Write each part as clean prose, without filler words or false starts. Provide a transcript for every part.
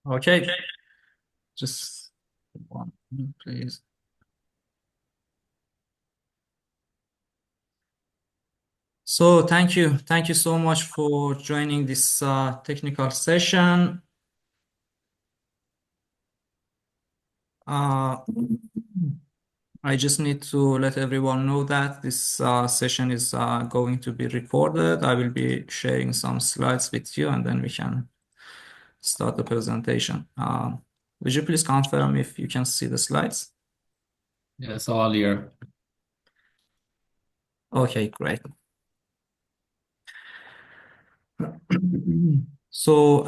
Okay, just one minute, please. So thank you so much for joining this technical session. Uh, I just need to let everyone know that this session is going to be recorded. I will be sharing some slides with you, and then we can start the presentation. Would you please confirm if you can see the slides? Yes, all year. Okay, great. So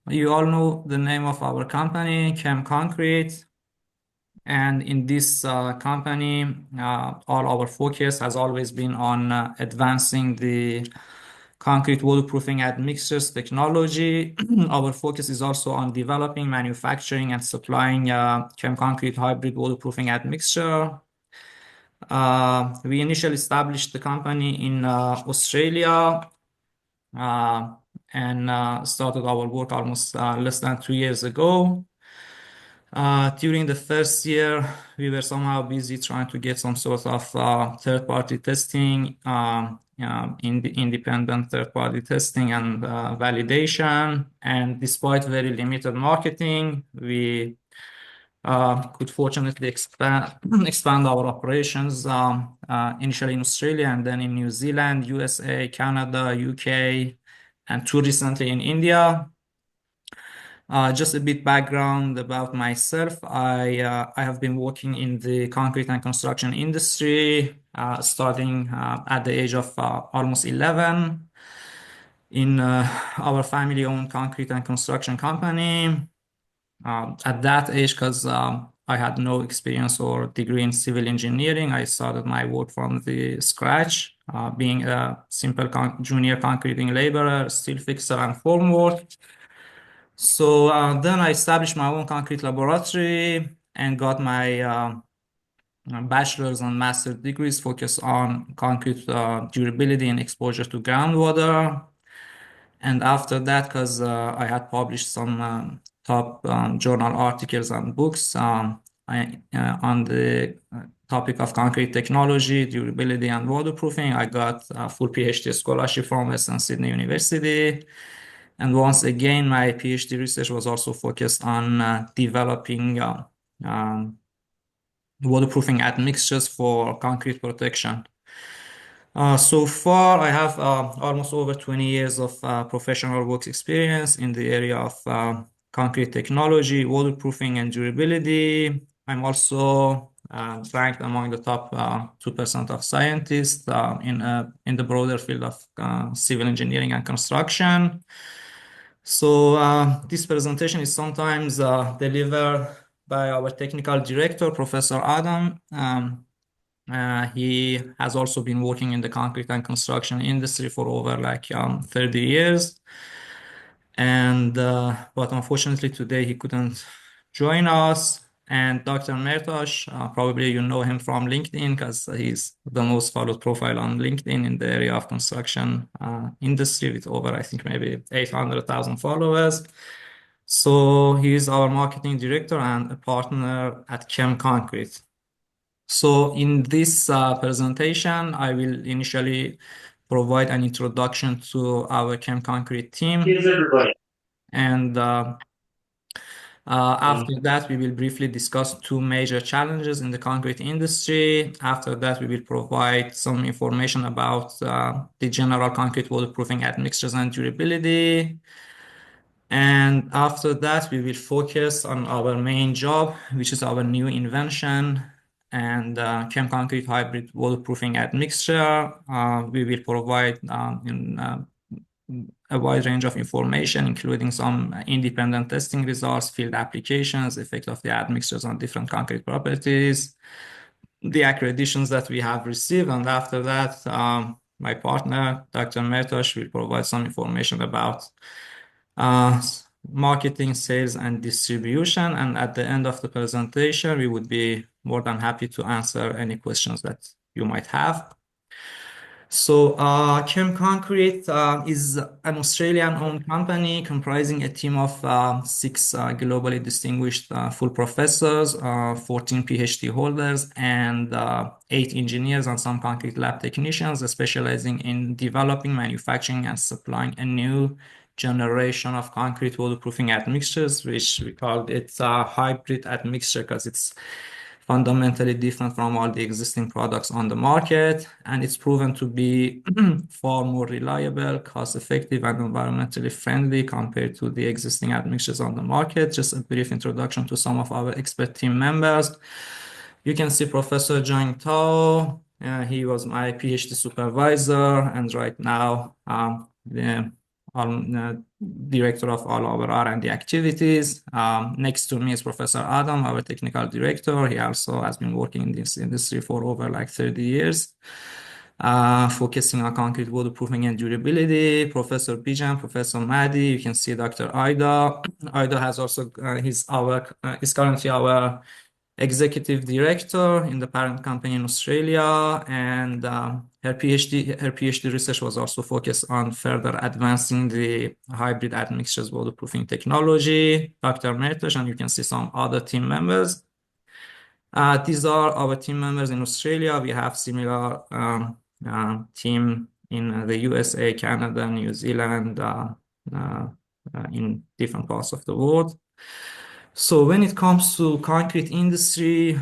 you all know the name of our company, CHEM Concrete. And in this company, all our focus has always been on advancing the concrete waterproofing admixtures technology. Our focus is also on developing, manufacturing, and supplying ChemConcrete Hybrid Waterproofing admixture. We initially established the company in Australia uh, and started our work almost less than 2 years ago. During the first year, we were somehow busy trying to get some sort of third-party testing, independent third-party testing and validation. And despite very limited marketing, we could fortunately expand our operations initially in Australia and then in New Zealand, USA, Canada, UK, and too recently in India. Just a bit background about myself. I have been working in the concrete and construction industry, starting at the age of almost 11 in our family-owned concrete and construction company. At that age, because I had no experience or degree in civil engineering, I started my work from the scratch, being a simple junior concreting laborer, steel fixer, and formwork. So then I established my own concrete laboratory and got my bachelor's and master's degrees focused on concrete durability and exposure to groundwater. And after that, because I had published some top journal articles and books on the topic of concrete technology, durability, and waterproofing, I got a full PhD scholarship from Western Sydney University. And once again, my PhD research was also focused on developing um, waterproofing admixtures for concrete protection. So far, I have almost over 20 years of professional work experience in the area of concrete technology, waterproofing, and durability. I'm also ranked among the top 2% of scientists in the broader field of civil engineering and construction. So this presentation is sometimes delivered by our technical director, Professor Adam. He has also been working in the concrete and construction industry for over 30 years. And but unfortunately today he couldn't join us. And Dr. Mehrtash, probably you know him from LinkedIn because he's the most followed profile on LinkedIn in the area of construction industry with over, I think, maybe 800,000 followers. So he's our marketing director and a partner at CHEM Concrete. So in this presentation, I will initially provide an introduction to our CHEM Concrete team. Here's everybody. And after that, we will briefly discuss two major challenges in the concrete industry. After that, we will provide some information about the general concrete waterproofing admixtures and durability. And after that, we will focus on our main job, which is our new invention and ChemConcrete Hybrid Waterproofing Admixture. We will provide a wide range of information, including some independent testing results, field applications, effect of the admixtures on different concrete properties, the accreditations that we have received. And after that, my partner, Dr. Mehrtash, will provide some information about uh, marketing, sales, and distribution. And at the end of the presentation, we would be more than happy to answer any questions that you might have. So, CHEM CONCRETE is an Australian-owned company comprising a team of six globally distinguished full professors, 14 PhD holders, and eight engineers and some concrete lab technicians specializing in developing, manufacturing, and supplying a new generation of concrete waterproofing admixtures, which we called it hybrid admixture because it's fundamentally different from all the existing products on the market, and it's proven to be far more reliable, cost-effective, and environmentally friendly compared to the existing admixtures on the market. Just a brief introduction to some of our expert team members. You can see Professor Zhang Tao. He was my PhD supervisor, and right now the director of all our R&D activities. Next to me is Professor Adam, our technical director. He also has been working in this industry for over like 30 years, focusing on concrete waterproofing and durability. Professor Bijan, Professor Mahdi. You can see Dr. Aida. Aida has also is currently our executive director in the parent company in Australia, and her PhD research was also focused on further advancing the hybrid admixtures waterproofing technology. Dr. Mehrtash, and you can see some other team members. These are our team members in Australia. We have similar team in the USA, Canada, New Zealand, in different parts of the world. So when it comes to concrete industry,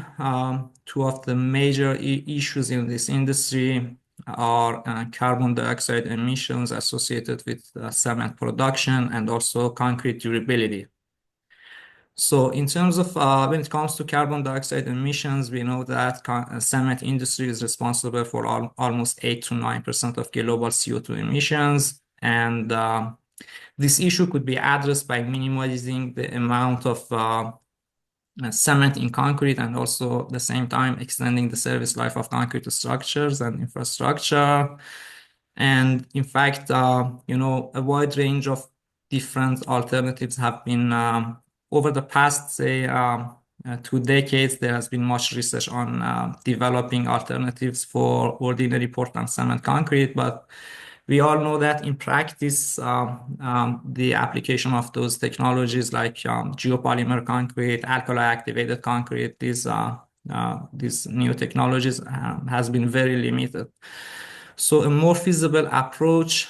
two of the major issues in this industry are carbon dioxide emissions associated with cement production and also concrete durability. So in terms of when it comes to carbon dioxide emissions, we know that cement industry is responsible for almost 8 to 9% of global CO2 emissions, and this issue could be addressed by minimizing the amount of cement in concrete and also at the same time extending the service life of concrete structures and infrastructure. And in fact, a wide range of different alternatives have been over the past, say, 2 decades, there has been much research on developing alternatives for ordinary Portland cement concrete, but we all know that in practice, the application of those technologies like geopolymer concrete, alkali activated concrete, these new technologies has been very limited. So a more feasible approach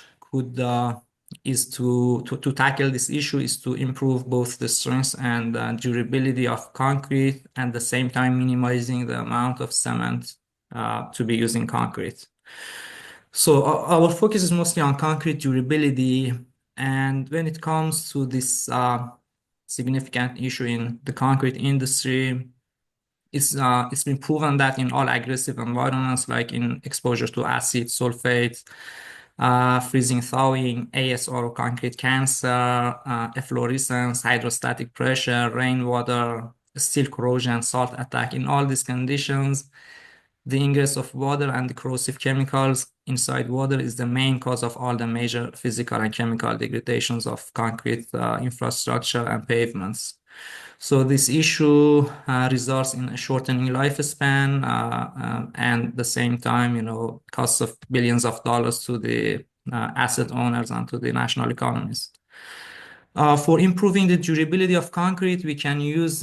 is to tackle this issue is to improve both the strength and durability of concrete, and at the same time minimizing the amount of cement to be used in concrete. So our focus is mostly on concrete durability, and when it comes to this significant issue in the concrete industry, it's been proven that in all aggressive environments, like in exposure to acid, sulfate, freezing, thawing, ASR, concrete cancer, efflorescence, hydrostatic pressure, rainwater, steel corrosion, salt attack, in all these conditions, the ingress of water and the corrosive chemicals inside water is the main cause of all the major physical and chemical degradations of concrete infrastructure and pavements. So this issue results in a shortening lifespan and at the same time, costs of billions of dollars to the asset owners and to the national economies. For improving the durability of concrete, we can use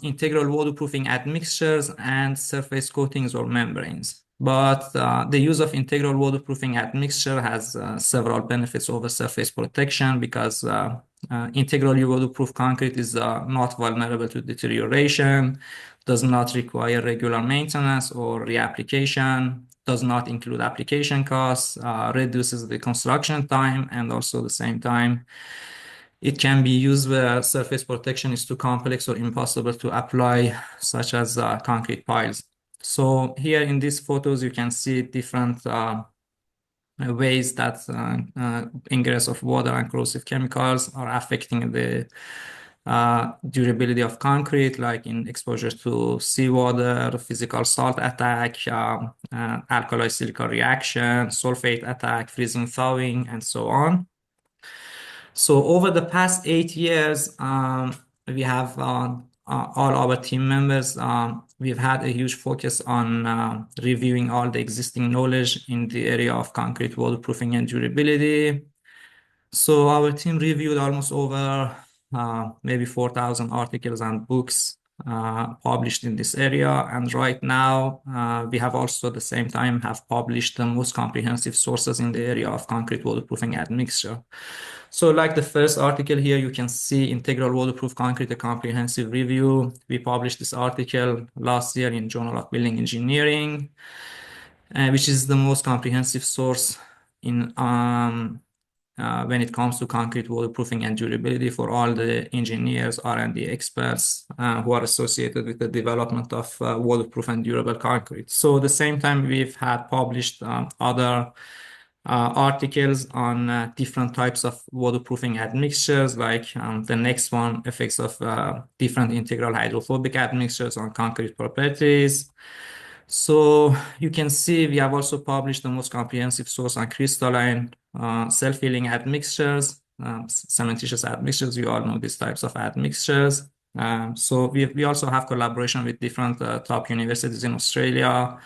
integral waterproofing admixtures and surface coatings or membranes. But the use of integral waterproofing admixture has several benefits over surface protection because integrally waterproof concrete is not vulnerable to deterioration, does not require regular maintenance or reapplication, does not include application costs, reduces the construction time, and also at the same time, it can be used where surface protection is too complex or impossible to apply, such as concrete piles. So here in these photos, you can see different ways that ingress of water and corrosive chemicals are affecting the durability of concrete, like in exposure to seawater, physical salt attack, alkali silica reaction, sulfate attack, freezing, thawing, and so on. So over the past 8 years, we have all our team members we've had a huge focus on reviewing all the existing knowledge in the area of concrete waterproofing and durability. So our team reviewed almost over maybe 4,000 articles and books published in this area. And right now, we have also at the same time have published the most comprehensive sources in the area of concrete waterproofing admixture. So like the first article here, you can see Integral Waterproof Concrete, a comprehensive review. We published this article last year in Journal of Building Engineering, which is the most comprehensive source in when it comes to concrete waterproofing and durability for all the engineers, R&D experts who are associated with the development of waterproof and durable concrete. So at the same time, we've had published other articles on different types of waterproofing admixtures, like the next one, effects of different integral hydrophobic admixtures on concrete properties. So you can see we have also published the most comprehensive source on crystalline self-healing admixtures, cementitious admixtures. You all know these types of admixtures. So we also have collaboration with different top universities in Australia,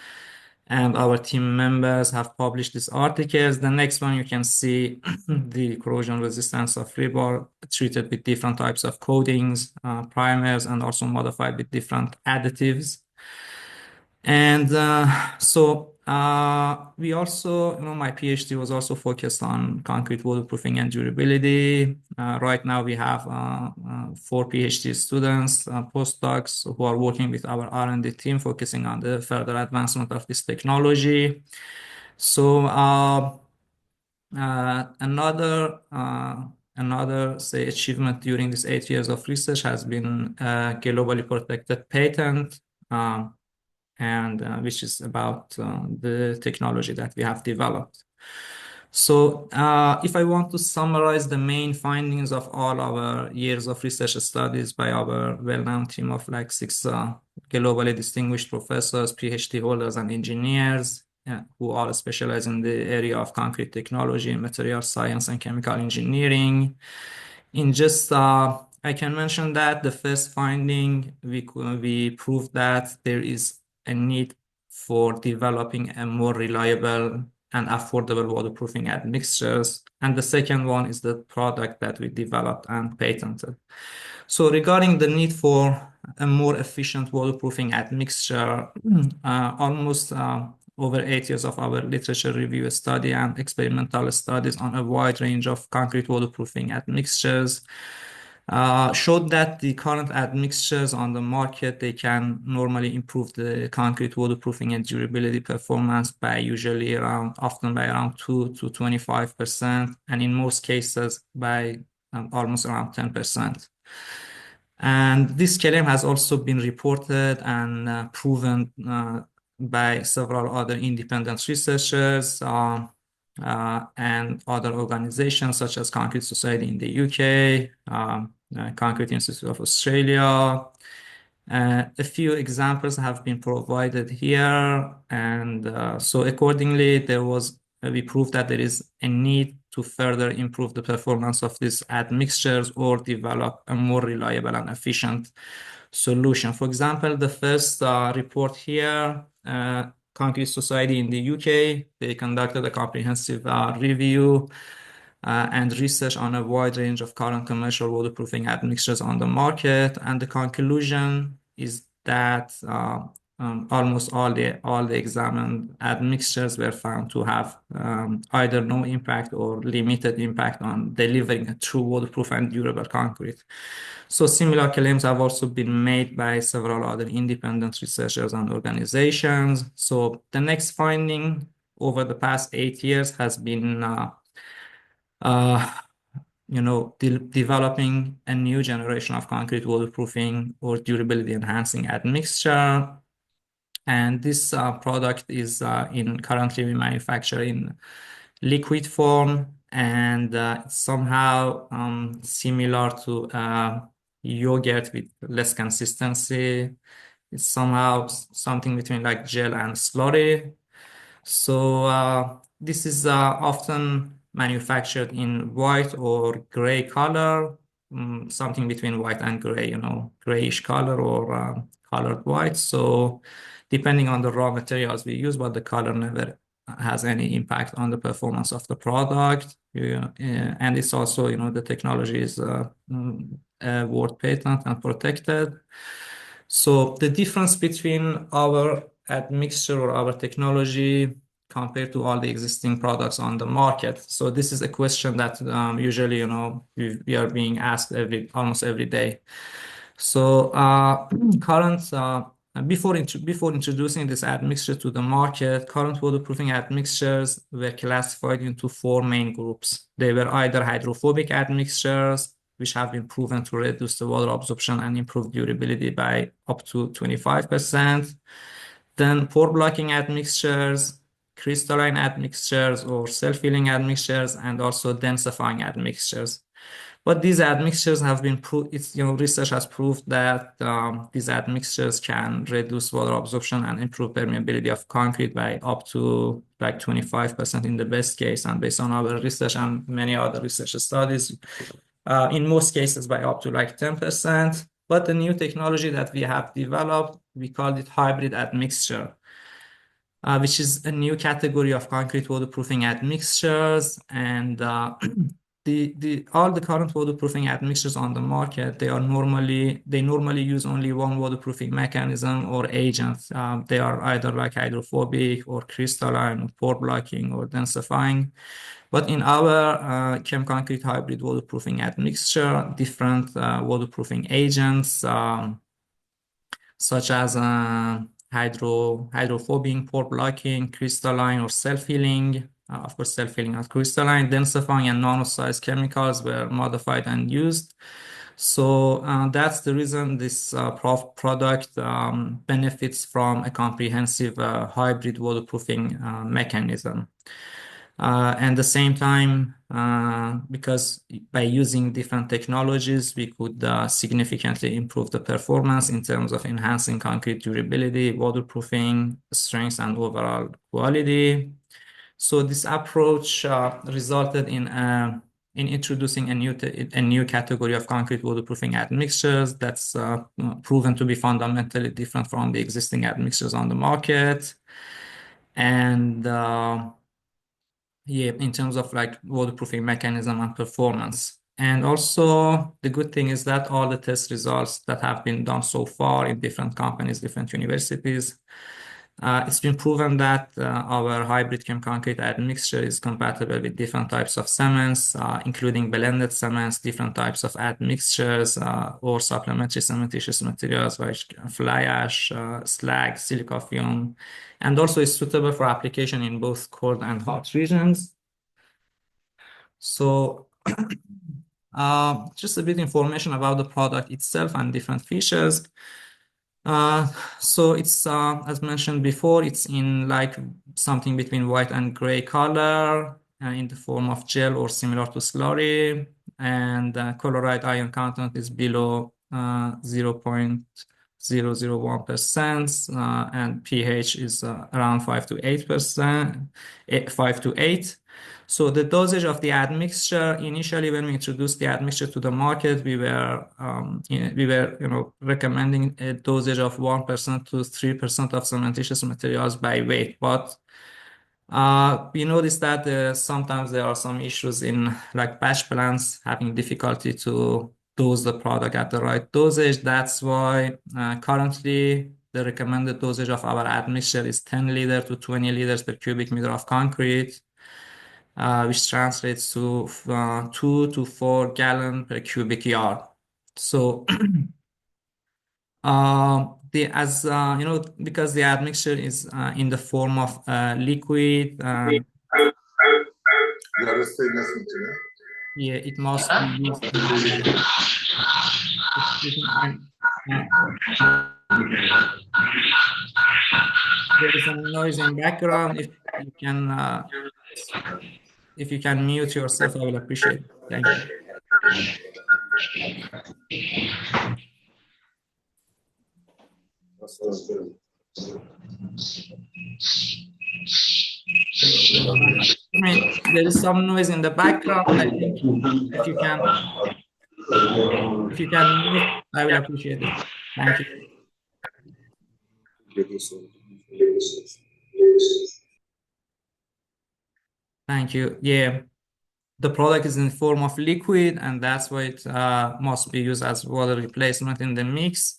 and our team members have published these articles. The next one, you can see the corrosion resistance of rebar treated with different types of coatings, primers, and also modified with different additives. And we also, my PhD was also focused on concrete waterproofing and durability. Right now, we have 4 PhD students, postdocs who are working with our R&D team, focusing on the further advancement of this technology. So another, say, achievement during these 8 years of research has been a globally protected patent. And which is about the technology that we have developed. So if I want to summarize the main findings of all our years of research studies by our well-known team of like 6 globally distinguished professors, PhD holders, and engineers who all specialize in the area of concrete technology, material science, and chemical engineering. In just I can mention that the first finding, we proved that there is a need for developing a more reliable and affordable waterproofing admixtures. And the second one is the product that we developed and patented. So regarding the need for a more efficient waterproofing admixture, almost over 8 years of our literature review study and experimental studies on a wide range of concrete waterproofing admixtures showed that the current admixtures on the market, they can normally improve the concrete waterproofing and durability performance by often by around 2 to 25%, and in most cases by almost around 10%. And this claim has also been reported and proven by several other independent researchers and other organizations such as Concrete Society in the UK, Concrete Institute of Australia. A few examples have been provided here, and so accordingly, we proved that there is a need to further improve the performance of these admixtures or develop a more reliable and efficient solution. For example, the first report here, Concrete Society in the UK, they conducted a comprehensive review and research on a wide range of current commercial waterproofing admixtures on the market. And the conclusion is that almost all the examined admixtures were found to have either no impact or limited impact on delivering a true waterproof and durable concrete. So similar claims have also been made by several other independent researchers and organizations. So the next finding over the past 8 years has been developing a new generation of concrete waterproofing or durability enhancing admixture. And this product is currently we manufacture in liquid form, and it's somehow similar to yogurt with less consistency. It's somehow something between like gel and slurry. So this is often manufactured in white or gray color, something between white and gray, grayish color or colored white. So depending on the raw materials we use, but the color never has any impact on the performance of the product. And it's also, the technology is worth patent and protected. So the difference between our admixture or our technology compared to all the existing products on the market. So this is a question that usually, we are being asked almost every day. So before introducing this admixture to the market, current waterproofing admixtures were classified into four main groups. They were either hydrophobic admixtures, which have been proven to reduce the water absorption and improve durability by up to 25%. Then pore blocking admixtures, crystalline admixtures or self-healing admixtures, and also densifying admixtures. But these admixtures have been proved, research has proved that these admixtures can reduce water absorption and improve permeability of concrete by up to like 25% in the best case. And based on our research and many other research studies, in most cases by up to like 10%. But the new technology that we have developed, we called it hybrid admixture, which is a new category of concrete waterproofing admixtures. And all the current waterproofing admixtures on the market, they normally use only one waterproofing mechanism or agent. They are either like hydrophobic or crystalline or pore blocking or densifying. But in our ChemConcrete Hybrid Waterproofing Admixture, different waterproofing agents such as hydrophobic, pore blocking, crystalline, or self-healing. Of course, self-healing and crystalline, densifying, and nano-sized chemicals were modified and used. So that's the reason this product benefits from a comprehensive hybrid waterproofing mechanism. And at the same time, because by using different technologies, we could significantly improve the performance in terms of enhancing concrete durability, waterproofing, strength, and overall quality. So this approach resulted in introducing a new category of concrete waterproofing admixtures that's proven to be fundamentally different from the existing admixtures on the market. And in terms of like waterproofing mechanism and performance. And also the good thing is that all the test results that have been done so far in different companies, different universities, it's been proven that our hybrid ChemConcrete admixture is compatible with different types of cements, including blended cements, different types of admixtures, or supplementary cementitious materials like fly ash, slag, silica fume, and also is suitable for application in both cold and hot regions. So just a bit information about the product itself and different features. So it's as mentioned before, it's in like something between white and gray color in the form of gel or similar to slurry, and chloride ion content is below 0.001%, and pH is around 5 to 8%, 5 to 8. So the dosage of the admixture, initially when we introduced the admixture to the market, we were recommending a dosage of 1% to 3% of cementitious materials by weight. But we noticed that sometimes there are some issues in like batch plants having difficulty to dose the product at the right dosage. That's why currently the recommended dosage of our admixture is 10 liters to 20 liters per cubic meter of concrete, which translates to 2 to 4 gallon per cubic yard. So, because the admixture is in the form of liquid, yeah, it must be used in there is some noise in background. If you can mute yourself, I will appreciate it. Thank you. There is some noise in the background. I think if you can mute, I will appreciate it. Thank you. Thank you. Yeah, the product is in the form of liquid, and that's why it must be used as water replacement in the mix.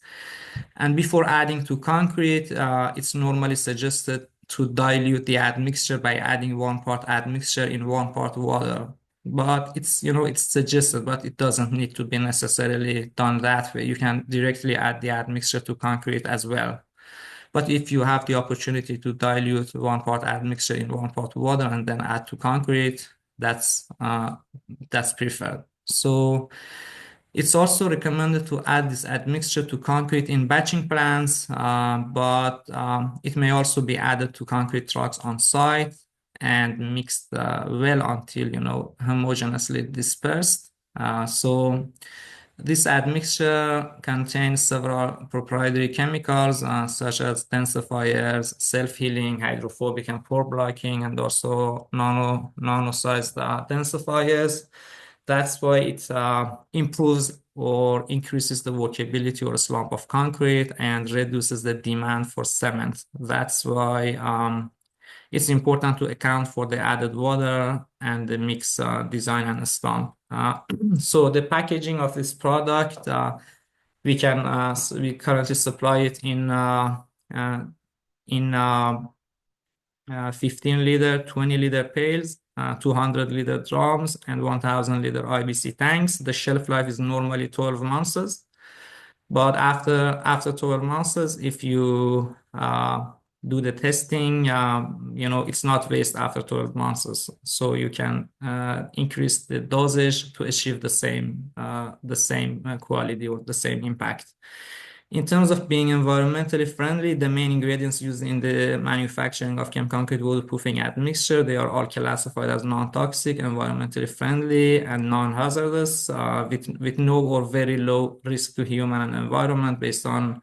And before adding to concrete, it's normally suggested to dilute the admixture by adding 1 part admixture in 1 part water. But it's suggested, but it doesn't need to be necessarily done that way. You can directly add the admixture to concrete as well. But if you have the opportunity to dilute 1 part admixture in 1 part water and then add to concrete, that's preferred. So it's also recommended to add this admixture to concrete in batching plants, but it may also be added to concrete trucks on site and mixed well until homogeneously dispersed. So this admixture contains several proprietary chemicals such as densifiers, self-healing, hydrophobic, and pore blocking, and also nano-sized densifiers. That's why it improves or increases the workability or slump of concrete and reduces the demand for cement. That's why it's important to account for the added water and the mix design and slump. So the packaging of this product, we currently supply it in 15 liter, 20 liter pails, 200 liter drums, and 1000 liter IBC tanks. The shelf life is normally 12 months. But after 12 months, if you do the testing, it's not waste after 12 months. So you can increase the dosage to achieve the same quality or the same impact. In terms of being environmentally friendly, the main ingredients used in the manufacturing of ChemConcrete waterproofing admixture, they are all classified as non-toxic, environmentally friendly, and non-hazardous, with no or very low risk to human and environment based on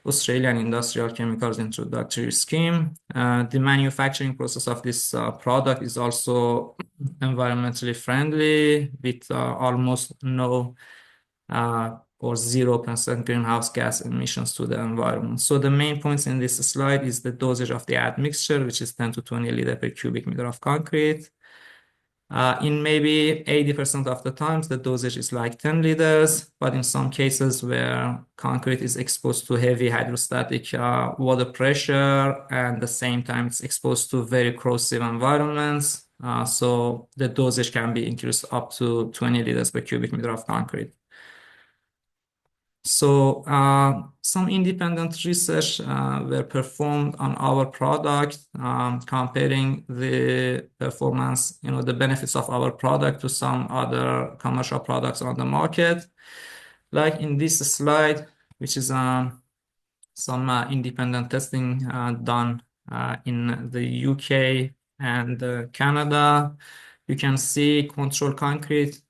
Australian Industrial Chemicals Introductory Scheme. The manufacturing process of this product is also environmentally friendly with almost no or 0% greenhouse gas emissions to the environment. So the main points in this slide is the dosage of the admixture, which is 10 to 20 liter per cubic meter of concrete. In maybe 80% of the times, the dosage is like 10 liters, but in some cases where concrete is exposed to heavy hydrostatic water pressure, and at the same time it's exposed to very corrosive environments, so the dosage can be increased up to 20 liters per cubic meter of concrete. So some independent research were performed on our product, comparing the performance, the benefits of our product to some other commercial products on the market. Like in this slide, which is some independent testing done in the UK and Canada. You can see control concrete,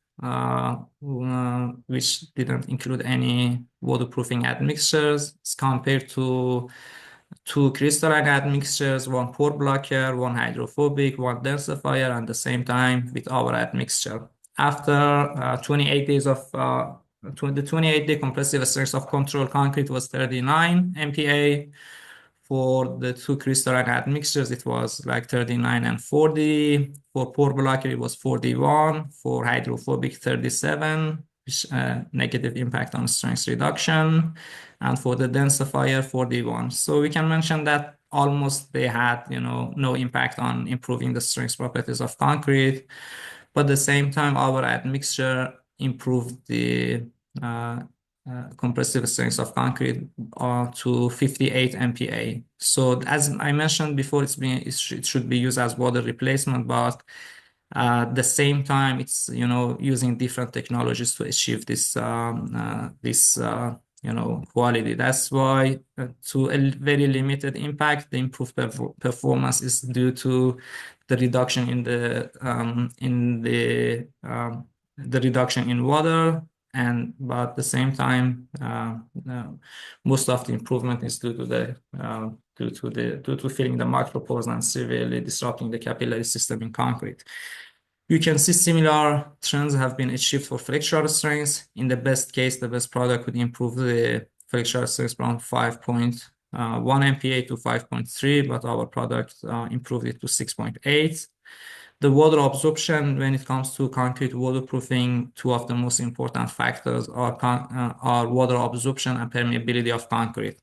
which didn't include any waterproofing admixtures. It's compared to 2 crystalline admixtures, 1 pore blocker, 1 hydrophobic, 1 densifier, and at the same time with our admixture. After 28 days of the 28-day compressive strength of control concrete was 39 MPa. For the 2 crystalline admixtures, it was like 39 and 40. For pore blocker, it was 41. For hydrophobic, 37, which negative impact on strength reduction. And for the densifier, 41. So we can mention that almost they had, no impact on improving the strength properties of concrete. But at the same time, our admixture improved the compressive strength of concrete to 58 MPa. So as I mentioned before, it should be used as water replacement, but at the same time, it's using different technologies to achieve this quality. That's why to a very limited impact, the improved performance is due to the reduction in the reduction in water, but at the same time, most of the improvement is due to filling the micropores and severely disrupting the capillary system in concrete. You can see similar trends have been achieved for flexural strength. In the best case, the best product could improve the flexural strength from 5.0 1 MPa to 5.3, but our product improved it to 6.8. The water absorption, when it comes to concrete waterproofing, two of the most important factors are water absorption and permeability of concrete.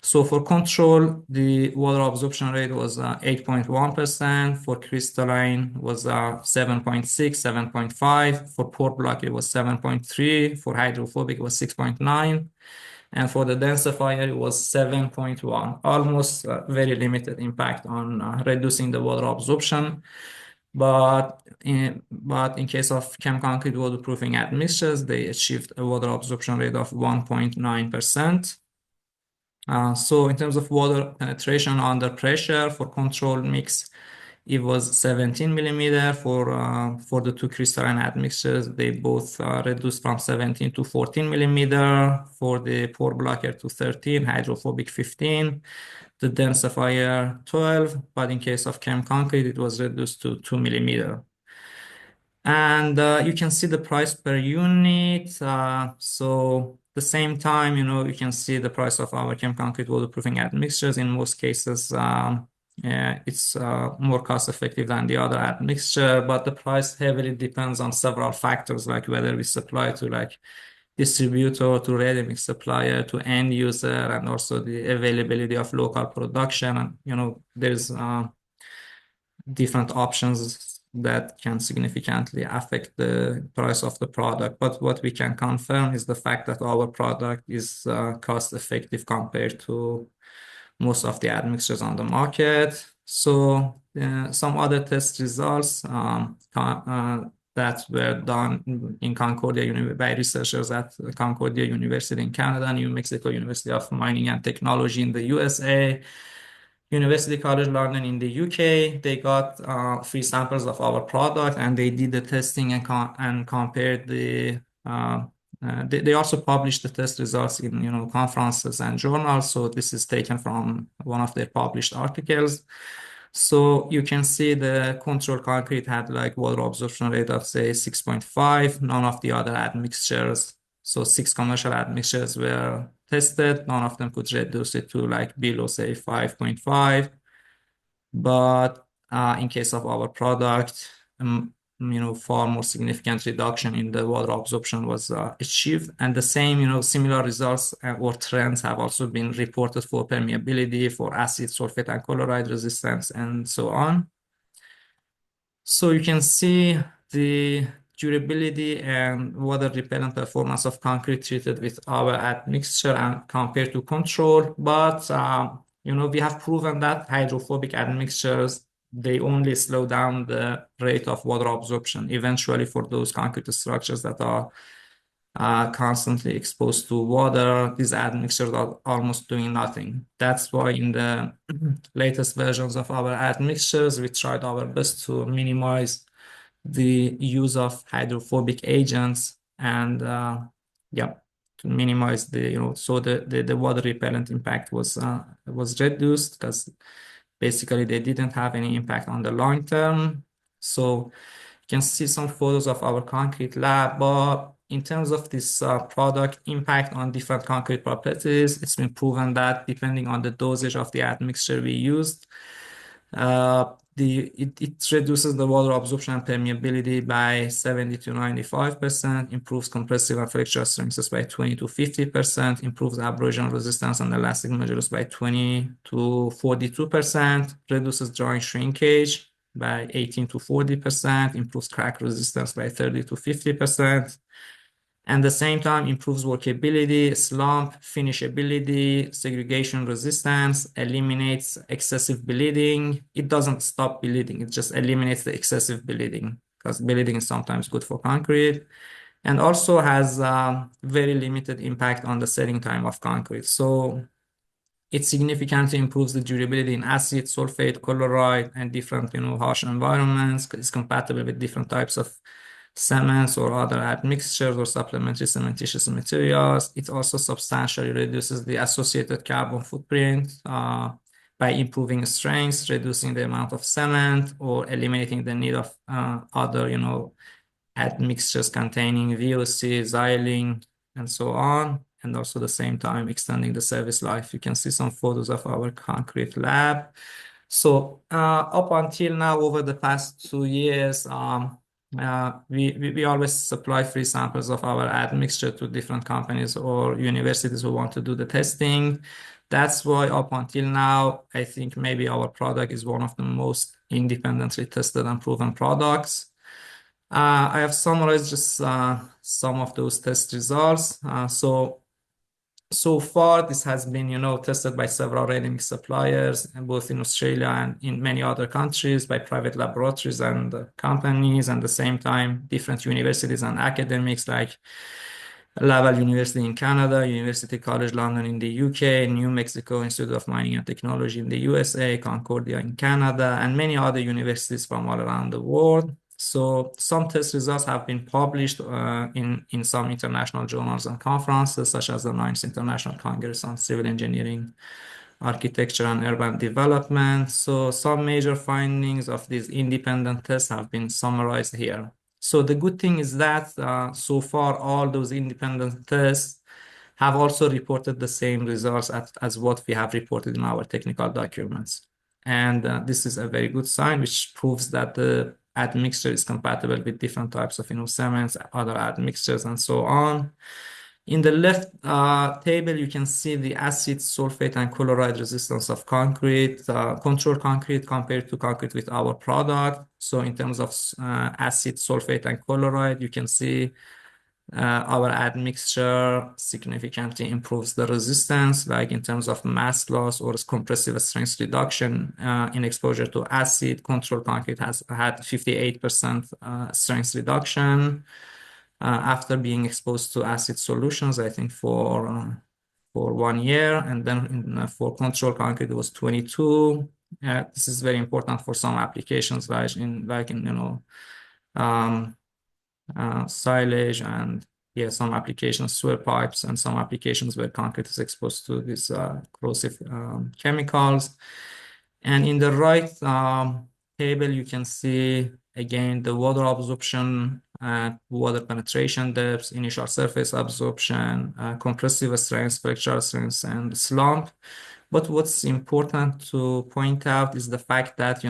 So for control, the water absorption rate was 8.1%. For crystalline was 7.6, 7.5. For pore block, it was 7.3. For hydrophobic, it was 6.9. And for the densifier, it was 7.1. Almost very limited impact on reducing the water absorption. But in case of ChemConcrete waterproofing admixtures, they achieved a water absorption rate of 1.9%. So in terms of water penetration under pressure for control mix, it was 17 millimeter. For the two crystalline admixtures, they both reduced from 17 to 14 millimeter. For the pore blocker to 13, hydrophobic 15, the densifier 12. But in case of ChemConcrete, it was reduced to 2 millimeter. And you can see the price per unit. So the same time, you can see the price of our ChemConcrete waterproofing admixtures. In most cases, it's more cost effective than the other admixture, but the price heavily depends on several factors, like whether we supply to like distributor, to ready-mix supplier, to end user, and also the availability of local production. And there's different options that can significantly affect the price of the product. But what we can confirm is the fact that our product is cost effective compared to most of the admixtures on the market. So some other test results that were done in Concordia by researchers at Concordia University in Canada, New Mexico University of Mining and Technology in the USA, University College London in the UK. They got free samples of our product and they did the testing and compared the they also published the test results in conferences and journals. So this is taken from one of their published articles. So you can see the control concrete had like water absorption rate of say 6.5. None of the other admixtures, so 6 commercial admixtures were tested. None of them could reduce it to like below say 5.5. But in case of our product, far more significant reduction in the water absorption was achieved. And the same, similar results or trends have also been reported for permeability, for acid, sulfate, and chloride resistance, and so on. So you can see the durability and water repellent performance of concrete treated with our admixture and compared to control. But, we have proven that hydrophobic admixtures, they only slow down the rate of water absorption. Eventually, for those concrete structures that are constantly exposed to water, these admixtures are almost doing nothing. That's why in the latest versions of our admixtures, we tried our best to minimize the use of hydrophobic agents and to minimize so the water repellent impact was reduced because basically they didn't have any impact on the long term. So you can see some photos of our concrete lab, but in terms of this product impact on different concrete properties, it's been proven that depending on the dosage of the admixture we used, it reduces the water absorption and permeability by 70 to 95%, improves compressive and flexural strengths by 20 to 50%, improves abrasion resistance and elastic modulus by 20 to 42%, reduces joint shrinkage by 18 to 40%, improves crack resistance by 30 to 50%. And at the same time improves workability, slump, finishability, segregation resistance, eliminates excessive bleeding. It doesn't stop bleeding, it just eliminates the excessive bleeding because bleeding is sometimes good for concrete, and also has very limited impact on the setting time of concrete. So it significantly improves the durability in acid, sulfate, chloride, and different harsh environments. It's compatible with different types of cements or other admixtures or supplementary cementitious materials. It also substantially reduces the associated carbon footprint by improving strength, reducing the amount of cement, or eliminating the need of other admixtures containing VOC, xylene, and so on. and also the same time extending the service life. You can see some photos of our concrete lab. So up until now, over the past 2 years, we always supply free samples of our admixture to different companies or universities who want to do the testing. That's why up until now, I think maybe our product is one of the most independently tested and proven products. I have summarized just some of those test results. So far, this has been, tested by several ready suppliers, both in Australia and in many other countries, by private laboratories and companies, and at the same time, different universities and academics like Laval University in Canada, University College London in the UK, New Mexico Institute of Mining and Technology in the USA, Concordia in Canada, and many other universities from all around the world. So some test results have been published in some international journals and conferences, such as the 9th International Congress on Civil Engineering, Architecture, and Urban Development. So some major findings of these independent tests have been summarized here. So the good thing is that so far, all those independent tests have also reported the same results as what we have reported in our technical documents. And this is a very good sign, which proves that the admixture is compatible with different types of cements, other admixtures, and so on. In the left table, you can see the acid, sulfate, and chloride resistance of concrete, control concrete compared to concrete with our product. So in terms of acid, sulfate, and chloride, you can see our admixture significantly improves the resistance, like in terms of mass loss or compressive strength reduction in exposure to acid. Control concrete has had 58% strength reduction after being exposed to acid solutions, I think for 1 year, and then for control concrete it was 22. This is very important for some applications, like in silage and some applications, sewer pipes, and some applications where concrete is exposed to these corrosive chemicals. And in the right table, you can see again the water absorption, water penetration depths, initial surface absorption, compressive strength, fracture strength, and slump. But what's important to point out is the fact that,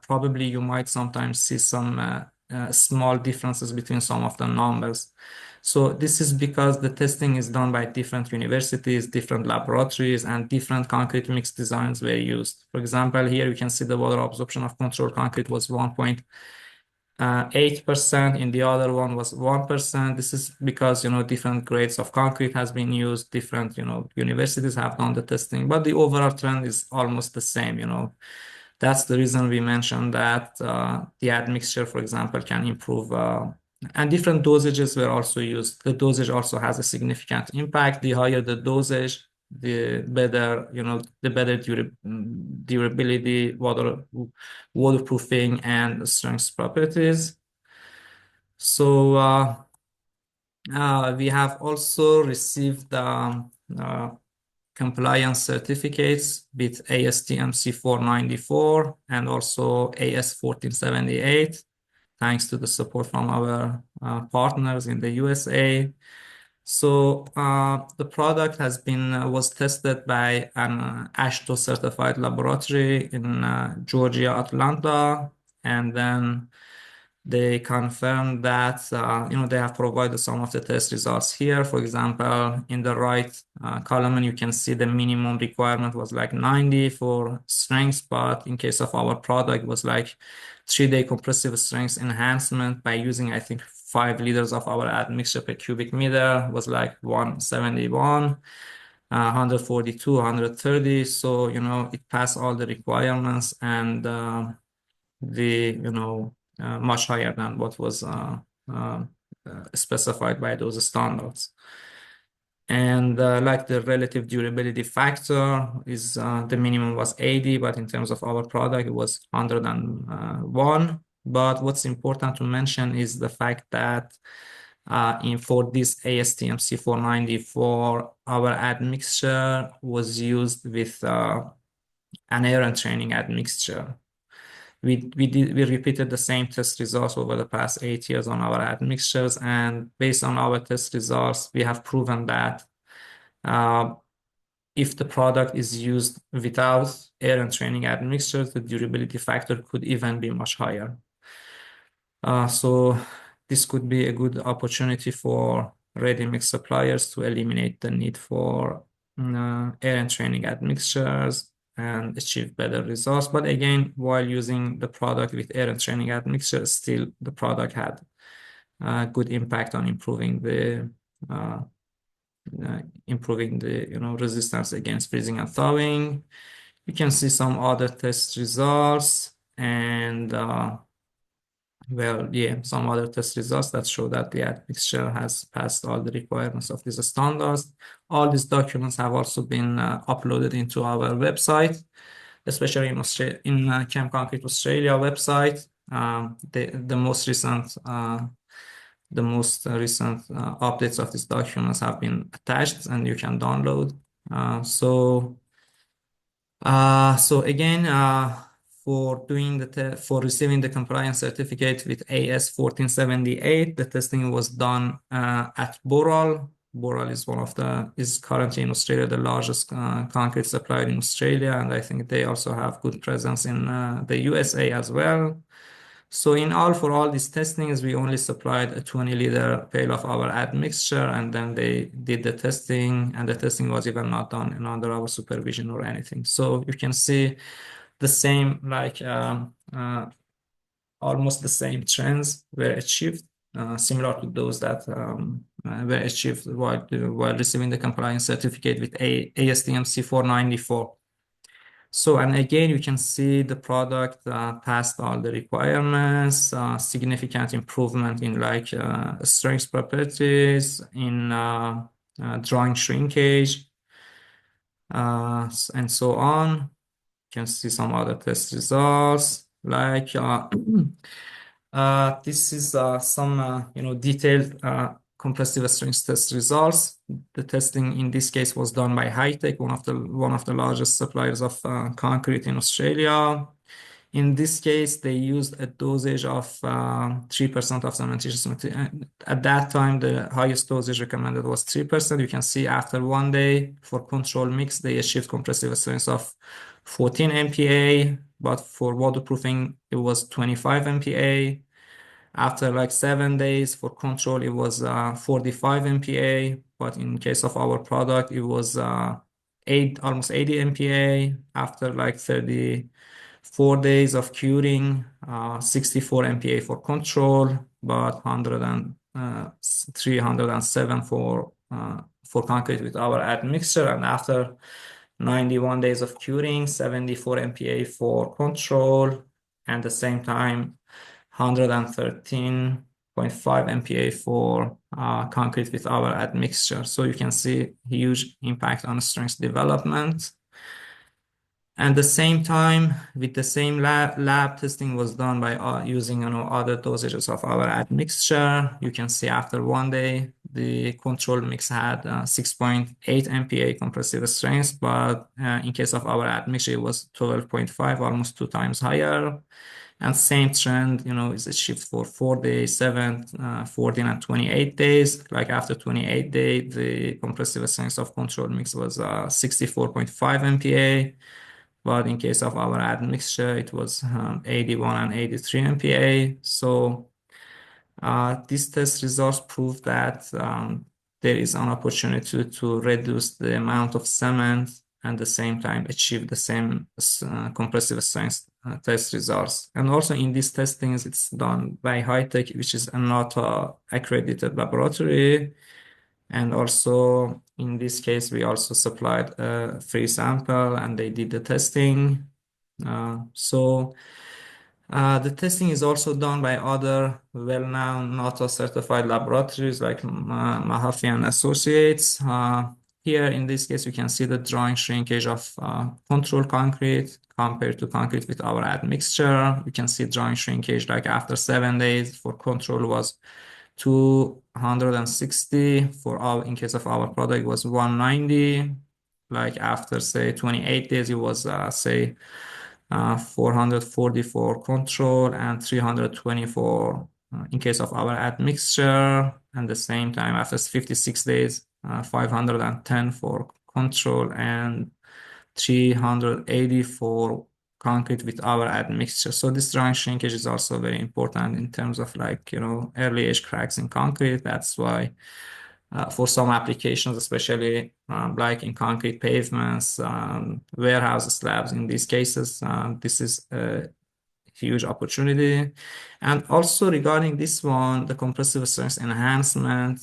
probably you might sometimes see some small differences between some of the numbers. So this is because the testing is done by different universities, different laboratories, and different concrete mix designs were used. For example, here you can see the water absorption of control concrete was 1.8%, in the other one was 1%. This is because, different grades of concrete has been used, different, universities have done the testing, but the overall trend is almost the same, That's the reason we mentioned that the admixture, for example, can improve, and different dosages were also used. The dosage also has a significant impact. The higher the dosage, the better, the better durability, waterproofing, and strength properties. So we have also received compliance certificates with ASTM C494 and also AS1478, thanks to the support from our partners in the USA. So the product was tested by an AASHTO certified laboratory in Georgia, Atlanta, and then they confirmed that, they have provided some of the test results here. For example, in the right column, you can see the minimum requirement was like 90 for strength, but in case of our product, it was like 3-day compressive strength enhancement by using, I think, 5 liters of our admixture per cubic meter was like 171, 142, 130. So, it passed all the requirements and much higher than what was specified by those standards. And like the relative durability factor is the minimum was 80, but in terms of our product, it was 101. But what's important to mention is the fact that for this ASTM C494, our admixture was used with an air and training admixture. We repeated the same test results over the past 8 years on our admixtures, and based on our test results, we have proven that If the product is used without air entraining admixtures, the durability factor could even be much higher. So this could be a good opportunity for ready-mix suppliers to eliminate the need for air entraining admixtures and achieve better results. But again, while using the product with air entraining admixtures, still the product had good impact on uh, improving the resistance against freezing and thawing. You can see some other test results and well, yeah, some other test results that show that the admixture has passed all the requirements of these standards. All these documents have also been uploaded into our website, especially in CHEM CONCRETE Australia website. The most recent updates of these documents have been attached and you can download. So again, for receiving the compliance certificate with AS 1478, the testing was done at Boral. Boral is currently in Australia the largest concrete supplier in Australia, and I think they also have good presence in the USA as well. So for all these testings, we only supplied a 20-liter pail of our admixture, and then they did the testing, and the testing was even not done under our supervision or anything. So you can see the same, almost the same trends were achieved, similar to those that were achieved while receiving the compliance certificate with ASTM C494. So, and again, you can see the product passed all the requirements, significant improvement in strength properties, in drawing shrinkage, and so on. You can see some other test results, this is some detailed compressive strength test results. The testing in this case was done by Hi-Tech, one of the largest suppliers of concrete in Australia. In this case, they used a dosage of 3% of cementitious material. At that time, the highest dosage recommended was 3%. You can see after 1 day for control mix, they achieved compressive strength of 14 MPa, but for waterproofing, it was 25 MPa. After 7 days for control, it was 45 MPa, but in case of our product, it was almost 80 MPa. After 34 days of curing, 64 MPa for control, but 307 for concrete with our admixture. And after 91 days of curing, 74 MPa for control, and the same time 113.5 MPa for concrete with our admixture. So you can see huge impact on strength development. And the same time, with the same lab testing was done by using other dosages of our admixture. You can see after 1 day, the control mix had 6.8 MPa compressive strength, but in case of our admixture, it was 12.5, almost 2 times higher. And same trend, is achieved for 4 days, 7, 14, and 28 days. After 28 days, the compressive strength of control mix was 64.5 MPa. But in case of our admixture, it was 81 and 83 MPa. So these test results prove that there is an opportunity to reduce the amount of cement and at the same time achieve the same compressive strength test results. And also in these testings, it's done by Hi-Tech, which is a not accredited laboratory. And also in this case, we also supplied a free sample and they did the testing. The testing is also done by other well-known NATO certified laboratories like Mahaffey and Associates. Here, in this case, you can see the drawing shrinkage of control concrete compared to concrete with our admixture. You can see drawing shrinkage after 7 days for control was 260. In case of our product, it was 190. After, say, 28 days, it was, 440 for control and 324 in case of our admixture. And the same time, after 56 days, 510 for control, and 380 for concrete with our admixture. So this drying shrinkage is also very important in terms of like, early age cracks in concrete. That's why for some applications, especially like in concrete pavements, warehouse slabs, in these cases, this is a huge opportunity. And also regarding this one, the compressive strength enhancement,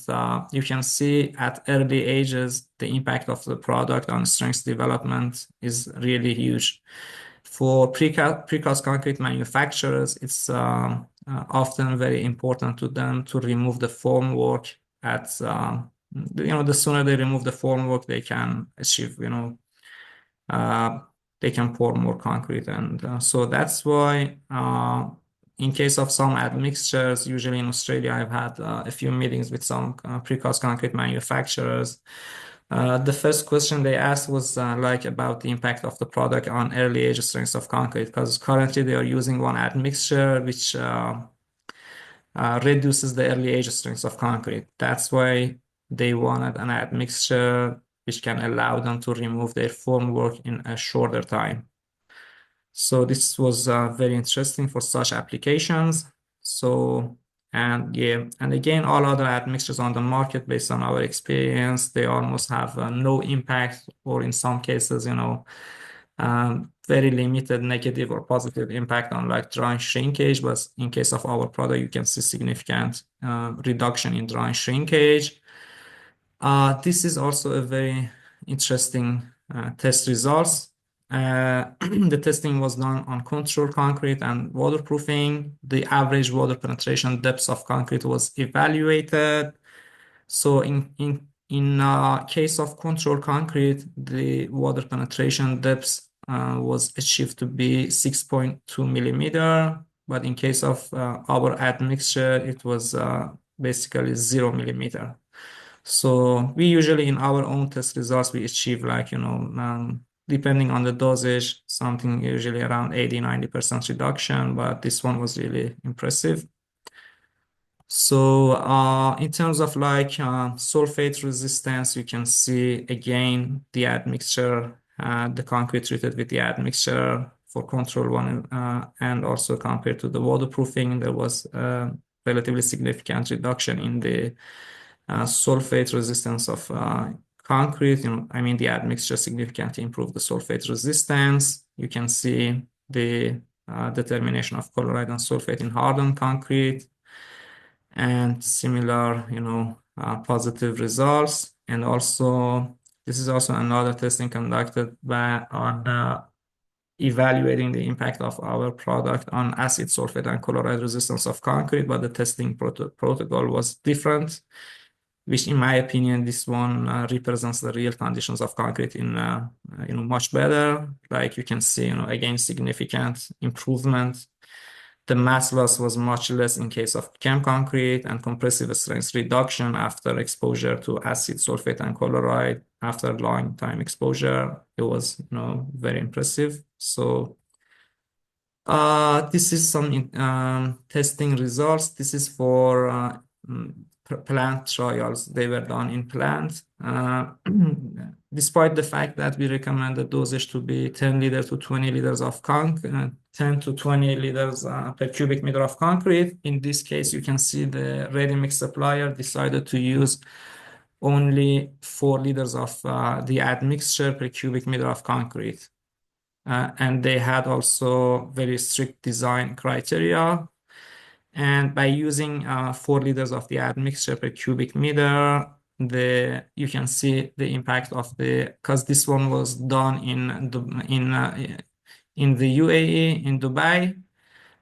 you can see at early ages, the impact of the product on strength development is really huge. For precast concrete manufacturers, it's often very important to them to remove the formwork at, the sooner they remove the formwork, they can achieve, uh, they can pour more concrete. And so that's why, in case of some admixtures, usually in Australia, I've had a few meetings with some precast concrete manufacturers. The first question they asked was like about the impact of the product on early age strengths of concrete, because currently they are using one admixture which reduces the early age strengths of concrete. That's why they wanted an admixture which can allow them to remove their formwork in a shorter time. So this was very interesting for such applications. So, and yeah, and again, all other admixtures on the market, based on our experience, they almost have no impact, or in some cases, very limited negative or positive impact on like drying shrinkage. But in case of our product, you can see significant reduction in drying shrinkage. This is also a very interesting test results. The testing was done on control concrete and waterproofing. The average water penetration depths of concrete was evaluated. So in case of control concrete, the water penetration depths was achieved to be 6.2 millimeter. But in case of our admixture, it was basically 0 millimeter. So we usually in our own test results, we achieve like, depending on the dosage, something usually around 80-90% reduction, but this one was really impressive. So in terms of like sulfate resistance, you can see again the admixture, the concrete treated with the admixture for control one, and also compared to the waterproofing, there was a relatively significant reduction in the sulfate resistance of concrete. I mean, the admixture significantly improved the sulfate resistance. You can see the determination of chloride and sulfate in hardened concrete, and similar, positive results. And also, this is also another testing conducted on evaluating the impact of our product on acid, sulfate, and chloride resistance of concrete, but the testing protocol was different, which in my opinion, this one represents the real conditions of concrete in, much better. Like you can see, again, significant improvement. The mass loss was much less in case of CHEM concrete, and compressive strength reduction after exposure to acid, sulfate, and chloride after long time exposure. It was, very impressive. So this is some testing results. This is for plant trials. They were done in plant. Despite the fact that we recommend the dosage to be 10 liters to 20 liters of 10 to 20 liters per cubic meter of concrete. In this case, you can see the ready-mix supplier decided to use only 4 liters of the admixture per cubic meter of concrete. And they had also very strict design criteria. And by using 4 liters of the admixture per cubic meter, you can see the impact of because this one was done in the UAE, in Dubai.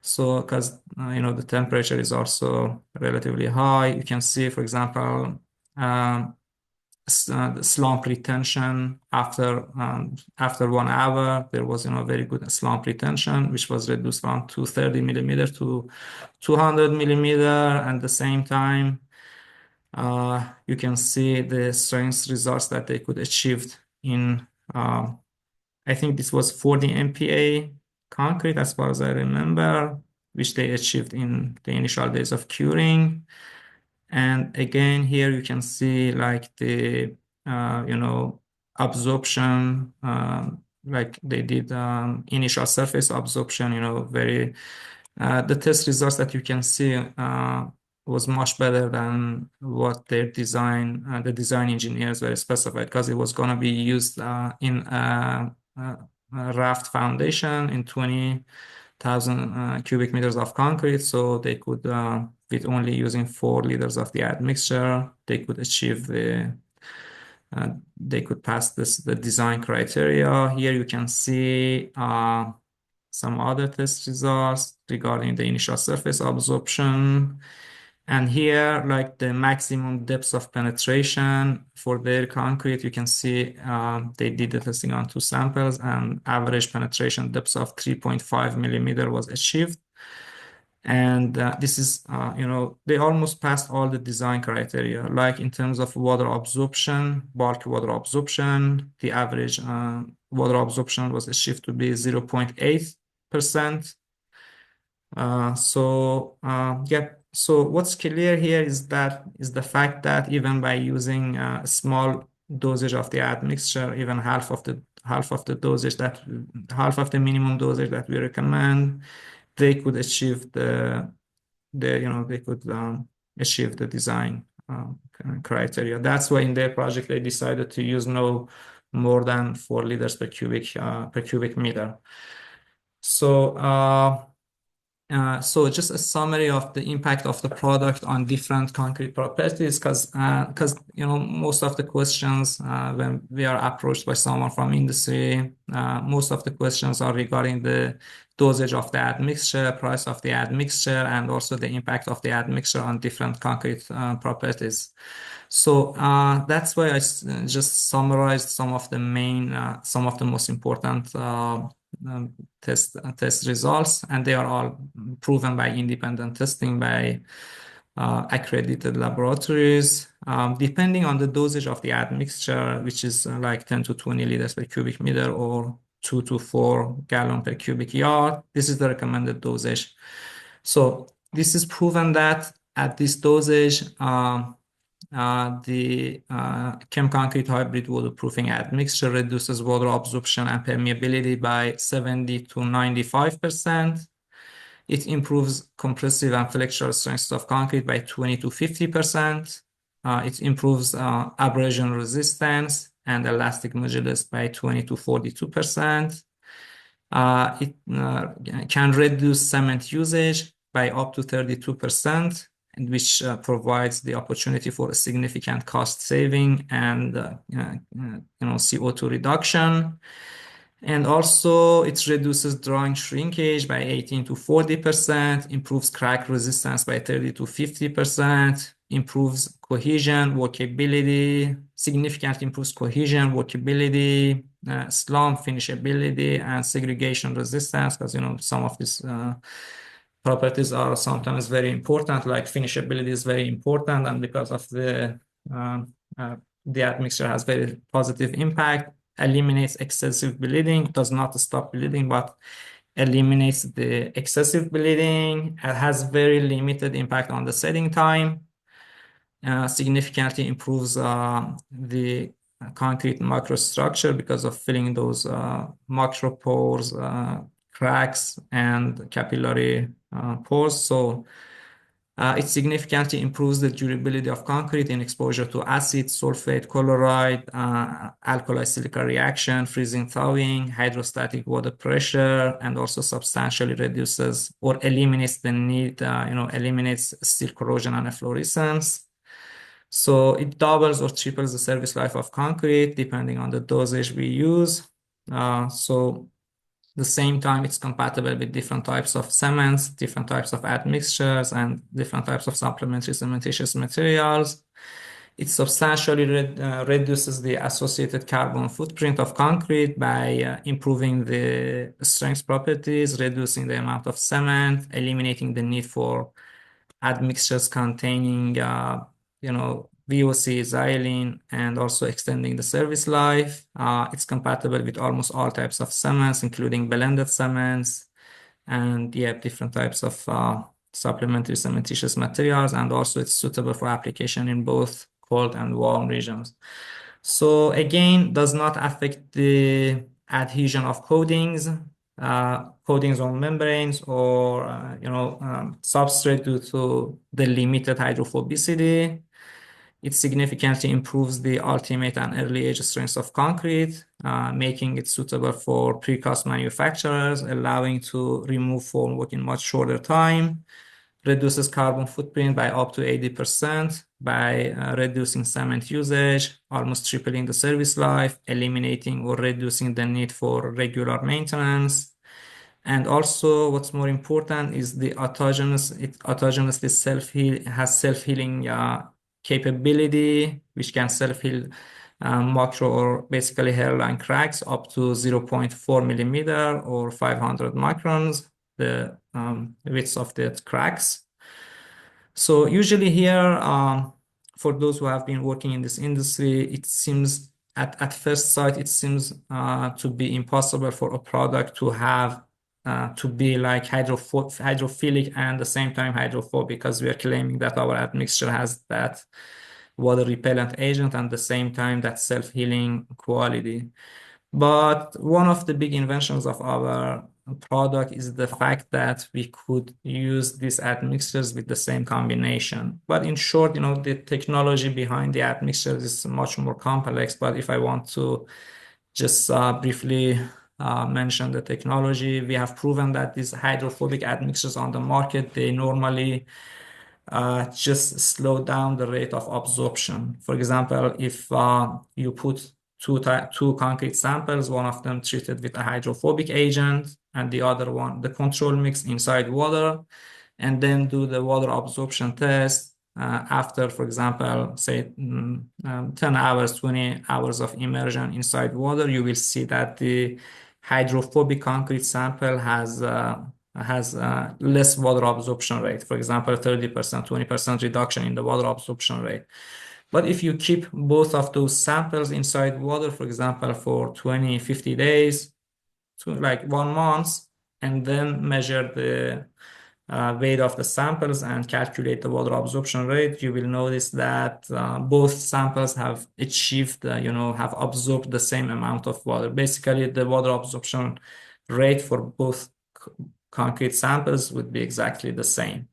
So because the temperature is also relatively high, you can see, for example, the slump retention after 1 hour, there was very good slump retention, which was reduced from 230 millimeter to 200 millimeter. At the same time, you can see the strength results that they could achieve in I think this was 40 MPa concrete, as far as I remember, which they achieved in the initial days of curing. And again, here you can see like the, absorption, like they did initial surface absorption, the test results that you can see was much better than what the design engineers were specified, because it was going to be used in a raft foundation in 20,000 cubic meters of concrete. So they could, with only using 4 liters of the admixture, they could achieve they could pass the design criteria. Here you can see some other test results regarding the initial surface absorption. And here, like the maximum depths of penetration for their concrete, you can see they did the testing on 2 samples, and average penetration depths of 3.5 millimeter was achieved. And this is, they almost passed all the design criteria. Like in terms of water absorption, bulk water absorption, the average water absorption was achieved to be 0.8%. Yeah. So what's clear here is the fact that even by using a small dosage of the admixture, even half of the minimum dosage that we recommend, they could achieve they could achieve the design criteria. That's why in their project they decided to use no more than 4 liters per cubic meter. So just a summary of the impact of the product on different concrete properties, because most of the questions when we are approached by someone from industry, most of the questions are regarding the dosage of the admixture, price of the admixture, and also the impact of the admixture on different concrete properties. So that's why I just summarized some of the most important test results, and they are all proven by independent testing by accredited laboratories. Depending on the dosage of the admixture, which is like 10 to 20 liters per cubic meter or 2 to 4 gallon per cubic yard, this is the recommended dosage. So this is proven that at this dosage, the ChemConcrete Hybrid Waterproofing Admixture reduces water absorption and permeability by 70 to 95%. It improves compressive and flexural strength of concrete by 20 to 50%. It improves abrasion resistance and elastic modulus by 20 to 42%. It can reduce cement usage by up to 32%, which provides the opportunity for a significant cost saving and CO2 reduction. And also it reduces drawing shrinkage by 18 to 40%, improves crack resistance by 30 to 50%, improves cohesion, workability, significantly improves cohesion, workability, slump finishability, and segregation resistance, because some of these properties are sometimes very important, like finishability is very important, and because of the admixture has very positive impact, eliminates excessive bleeding, does not stop bleeding, but eliminates the excessive bleeding. It has very limited impact on the setting time, significantly improves the concrete microstructure because of filling those micropores, cracks, and capillary pores. So it significantly improves the durability of concrete in exposure to acid, sulfate, chloride, alkali silica reaction, freezing, thawing, hydrostatic water pressure, and also substantially reduces or eliminates the need, eliminates steel corrosion and efflorescence. So it doubles or triples the service life of concrete depending on the dosage we use. So the same time, it's compatible with different types of cements, different types of admixtures, and different types of supplementary cementitious materials. It substantially reduces the associated carbon footprint of concrete by improving the strength properties, reducing the amount of cement, eliminating the need for admixtures containing, VOC, xylene, and also extending the service life. It's compatible with almost all types of cements, including blended cements, and different types of supplementary cementitious materials, and also it's suitable for application in both cold and warm regions. So again, does not affect the adhesion of coatings on membranes or substrate due to the limited hydrophobicity. It significantly improves the ultimate and early age strengths of concrete, making it suitable for precast manufacturers, allowing to remove formwork in much shorter time, reduces carbon footprint by up to 80% by reducing cement usage, almost tripling the service life, eliminating or reducing the need for regular maintenance. And also, what's more important is it autogenously has self-healing capability, which can self-heal macro or basically hairline cracks up to 0.4 millimeter or 500 microns, the width of the cracks. So usually here, for those who have been working in this industry, it seems at first sight, it seems to be impossible for a product to have to be like hydrophilic and at the same time hydrophobic, because we are claiming that our admixture has that water repellent agent and at the same time that self-healing quality. But one of the big inventions of our product is the fact that we could use these admixtures with the same combination. But in short, the technology behind the admixtures is much more complex. But if I want to just briefly mention the technology, we have proven that these hydrophobic admixtures on the market, they normally just slow down the rate of absorption. For example, if you put two concrete samples, one of them treated with a hydrophobic agent and the other one, the control mix inside water, and then do the water absorption test after, for example, say 10 hours, 20 hours of immersion inside water, you will see that the hydrophobic concrete sample has less water absorption rate. For example, 30%, 20% reduction in the water absorption rate. But if you keep both of those samples inside water, for example, for 20, 50 days, to like 1 month, and then measure the weight of the samples and calculate the water absorption rate, you will notice that both samples have achieved, have absorbed the same amount of water. Basically, the water absorption rate for both concrete samples would be exactly the same.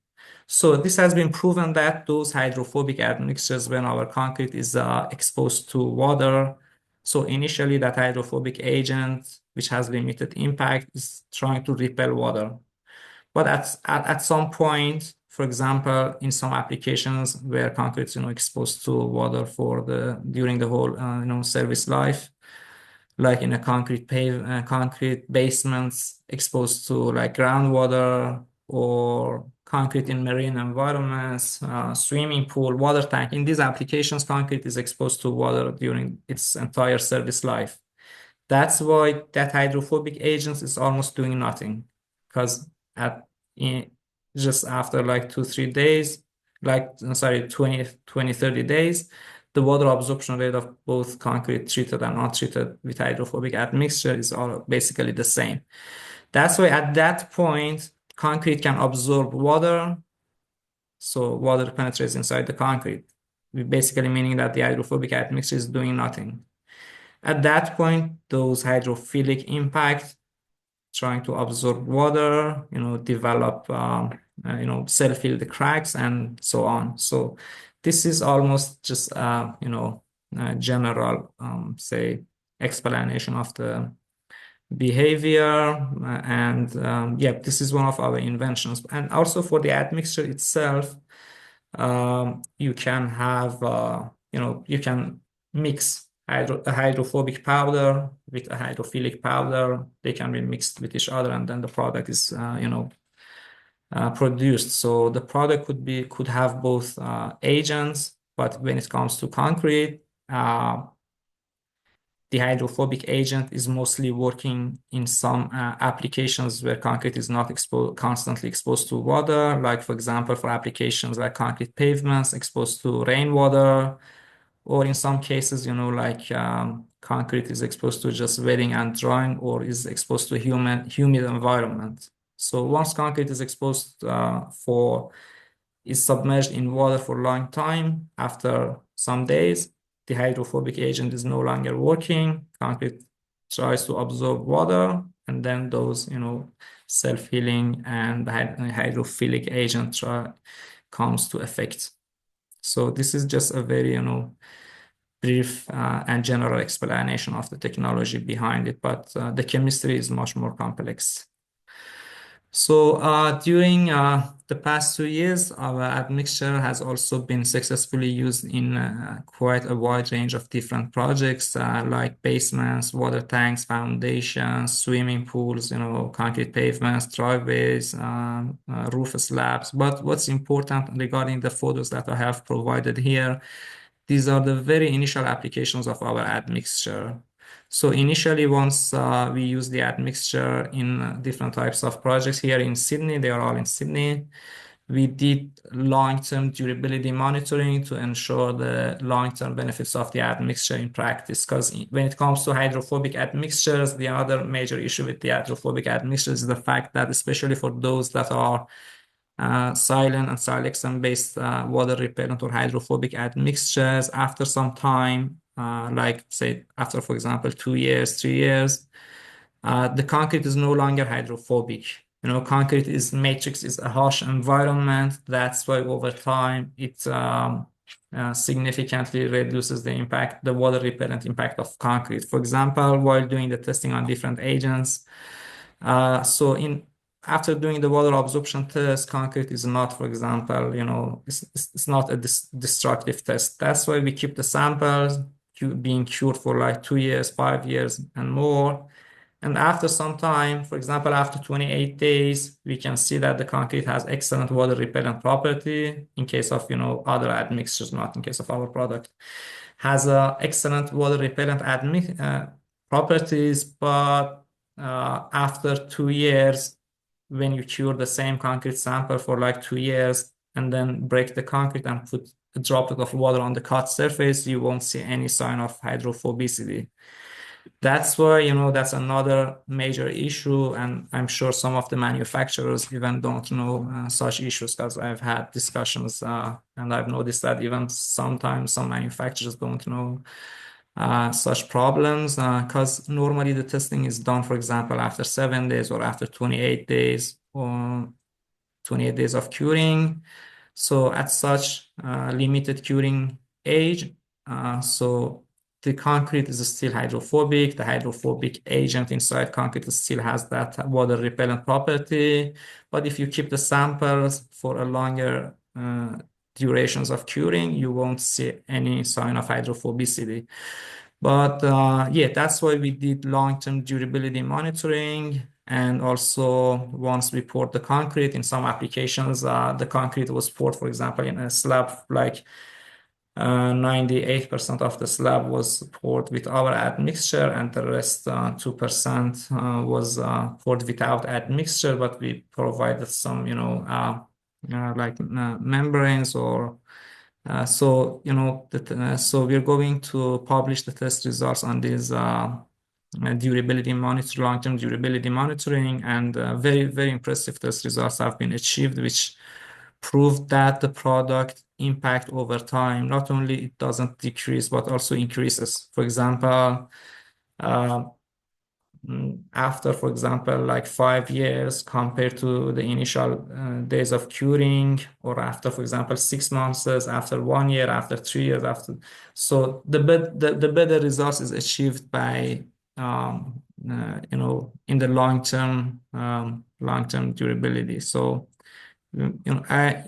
So this has been proven that those hydrophobic admixtures, when our concrete is exposed to water, so initially that hydrophobic agent, which has limited impact, is trying to repel water. But at some point, for example, in some applications where concrete is exposed to water during the whole service life, like in a concrete basements exposed to like groundwater, or concrete in marine environments, swimming pool, water tank. In these applications, concrete is exposed to water during its entire service life. That's why that hydrophobic agent is almost doing nothing, because just after like 2-3 days, 20-30 days, the water absorption rate of both concrete treated and untreated with hydrophobic admixture is all basically the same. That's why at that point, concrete can absorb water, so water penetrates inside the concrete, basically meaning that the hydrophobic admixture is doing nothing. At that point, those hydrophilic impact trying to absorb water, develop, self-heal the cracks and so on. So this is almost just, general, say, explanation of the behavior. And yeah, this is one of our inventions. And also for the admixture itself, you can have, you can mix a hydrophobic powder with a hydrophilic powder. They can be mixed with each other, and then the product is, produced. So the product could have both agents, but when it comes to concrete, the hydrophobic agent is mostly working in some applications where concrete is not constantly exposed to water, like for example, for applications like concrete pavements exposed to rainwater, or in some cases, like concrete is exposed to just wetting and drying, or is exposed to humid environment. So once concrete is exposed is submerged in water for a long time, after some days, the hydrophobic agent is no longer working. Concrete tries to absorb water, and then those, self-healing and the hydrophilic agent comes to effect. So this is just a very, brief and general explanation of the technology behind it, but the chemistry is much more complex. So during the past 2 years, our admixture has also been successfully used in quite a wide range of different projects like basements, water tanks, foundations, swimming pools, concrete pavements, driveways, roof slabs. But what's important regarding the photos that I have provided here, these are the very initial applications of our admixture. So initially, once we use the admixture in different types of projects here in Sydney, they are all in Sydney. We did long-term durability monitoring to ensure the long-term benefits of the admixture in practice. Because when it comes to hydrophobic admixtures, the other major issue with the hydrophobic admixtures is the fact that, especially for those that are silane and siloxane based water repellent or hydrophobic admixtures, after some time, like say after, for example, 2 years, 3 years, the concrete is no longer hydrophobic. Concrete is matrix is a harsh environment. That's why over time it significantly reduces the water repellent impact of concrete. For example, while doing the testing on different agents, after doing the water absorption test, concrete is not, for example, it's not a destructive test. That's why we keep the samples being cured for like 2 years, 5 years, and more. And after some time, for example, after 28 days, we can see that the concrete has excellent water repellent property in case of, other admixtures, not in case of our product. Has excellent water repellent properties, but after 2 years, when you cure the same concrete sample for like 2 years and then break the concrete and put a droplet of water on the cut surface, you won't see any sign of hydrophobicity. That's why, that's another major issue. And I'm sure some of the manufacturers even don't know such issues, because I've had discussions and I've noticed that even sometimes some manufacturers don't know such problems, because normally the testing is done, for example, after 7 days or after 28 days or 28 days of curing. So at such limited curing age, so the concrete is still hydrophobic. The hydrophobic agent inside concrete still has that water repellent property. But if you keep the samples for a longer durations of curing, you won't see any sign of hydrophobicity. But yeah, that's why we did long-term durability monitoring. And also, once we poured the concrete in some applications, the concrete was poured, for example, in a slab, like 98% of the slab was poured with our admixture, and the rest 2% was poured without admixture, but we provided some, like membranes or so we're going to publish the test results on these durability monitor, long-term durability monitoring, and very, very impressive test results have been achieved, which prove that the product impact over time, not only it doesn't decrease, but also increases. For example, after, for example, like 5 years compared to the initial days of curing, or after, for example, 6 months, after 1 year, after 3 years, after. So the better results is achieved by, in the long-term durability. So,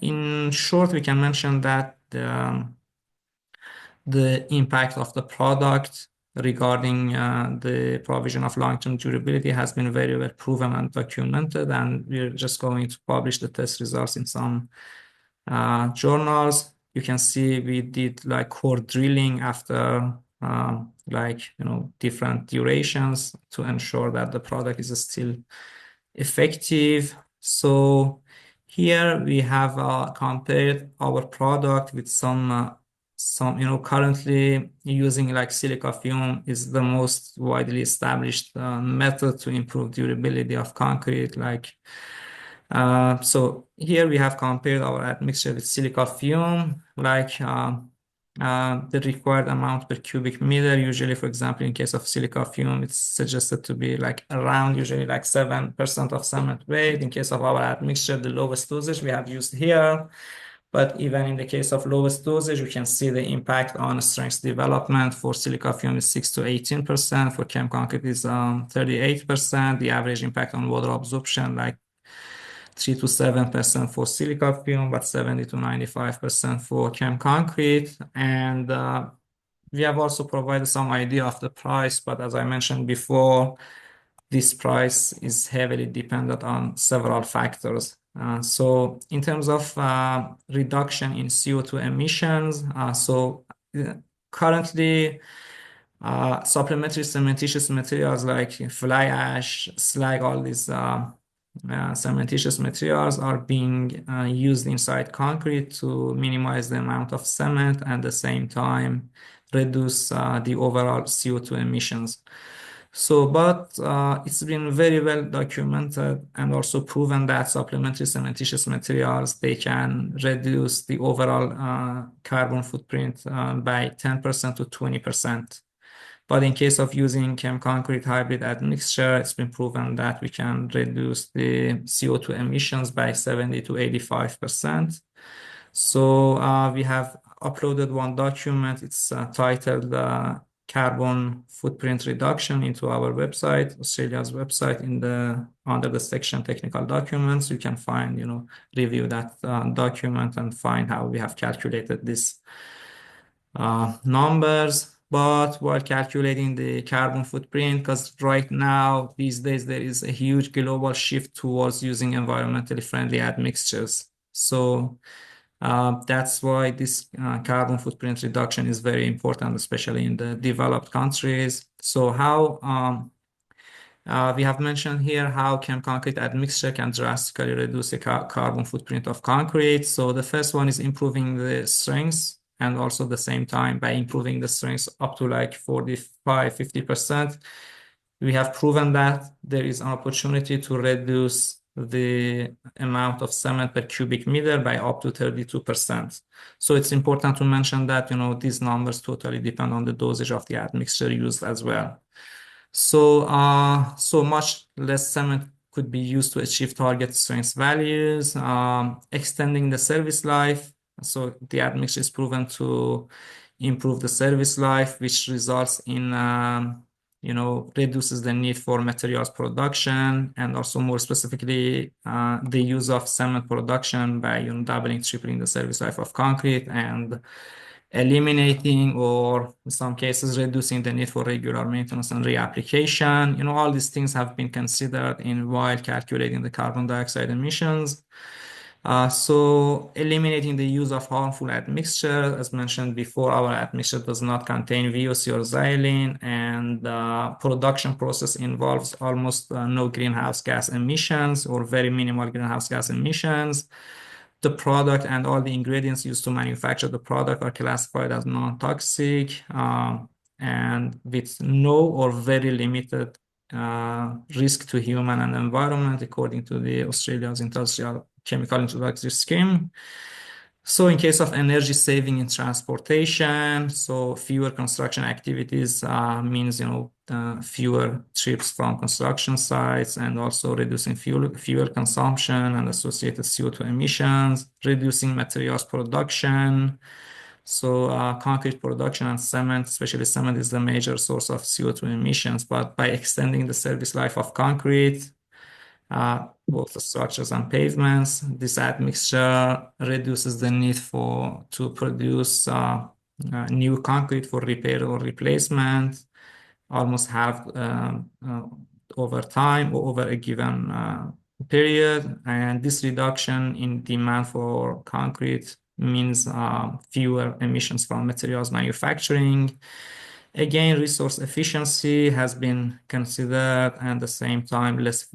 in short, we can mention that the impact of the product regarding the provision of long-term durability has been very well proven and documented, and we're just going to publish the test results in some journals. You can see we did like core drilling after different durations to ensure that the product is still effective. So here we have compared our product with some currently using like silica fume is the most widely established method to improve durability of concrete. So here we have compared our admixture with silica fume, the required amount per cubic meter. Usually, for example, in case of silica fume, it's suggested to be like around usually like 7% of cement weight. In case of our admixture, the lowest dosage we have used here. But even in the case of lowest dosage, we can see the impact on strength development. For silica fume is 6 to 18%. For ChemConcrete is 38%. The average impact on water absorption, like 3 to 7% for silica fume, but 70 to 95% for ChemConcrete. And we have also provided some idea of the price, but as I mentioned before, this price is heavily dependent on several factors. So in terms of reduction in CO2 emissions, currently supplementary cementitious materials like fly ash, slag, all these cementitious materials are being used inside concrete to minimize the amount of cement and at the same time reduce the overall CO2 emissions. But it's been very well documented and also proven that supplementary cementitious materials, they can reduce the overall carbon footprint by 10% to 20%. But in case of using ChemConcrete Hybrid Admixture, it's been proven that we can reduce the CO2 emissions by 70 to 85%. So we have uploaded one document. It's titled Carbon Footprint Reduction into our website, Australia's website, under the section Technical Documents. You can find, review that document and find how we have calculated these numbers. But while calculating the carbon footprint, because right now, these days, there is a huge global shift towards using environmentally friendly admixtures. So that's why this carbon footprint reduction is very important, especially in the developed countries. So we have mentioned here how ChemConcrete admixture can drastically reduce the carbon footprint of concrete. So the first one is improving the strength, and also at the same time by improving the strength up to like 45-50%. We have proven that there is an opportunity to reduce the amount of cement per cubic meter by up to 32%. So it's important to mention that, these numbers totally depend on the dosage of the admixture used as well. So much less cement could be used to achieve target strength values, extending the service life. So the admixture is proven to improve the service life, which results in, reduces the need for materials production, and also more specifically, the use of cement production by, doubling, tripling the service life of concrete and eliminating, or in some cases, reducing the need for regular maintenance and reapplication. All these things have been considered while calculating the carbon dioxide emissions. So eliminating the use of harmful admixture, as mentioned before, our admixture does not contain VOC or xylene, and the production process involves almost no greenhouse gas emissions or very minimal greenhouse gas emissions. The product and all the ingredients used to manufacture the product are classified as non-toxic, and with no or very limited risk to human and environment, according to the Australia's Industrial Chemical Introductory Scheme. So in case of energy saving in transportation, so fewer construction activities means, fewer trips from construction sites, and also reducing fuel consumption and associated CO2 emissions, reducing materials production. So concrete production and cement, especially cement, is the major source of CO2 emissions. But by extending the service life of concrete, both the structures and pavements, this admixture reduces the need to produce new concrete for repair or replacement, almost half over time or over a given period. And this reduction in demand for concrete means fewer emissions from materials manufacturing, Again, resource efficiency has been considered, and at the same time, less,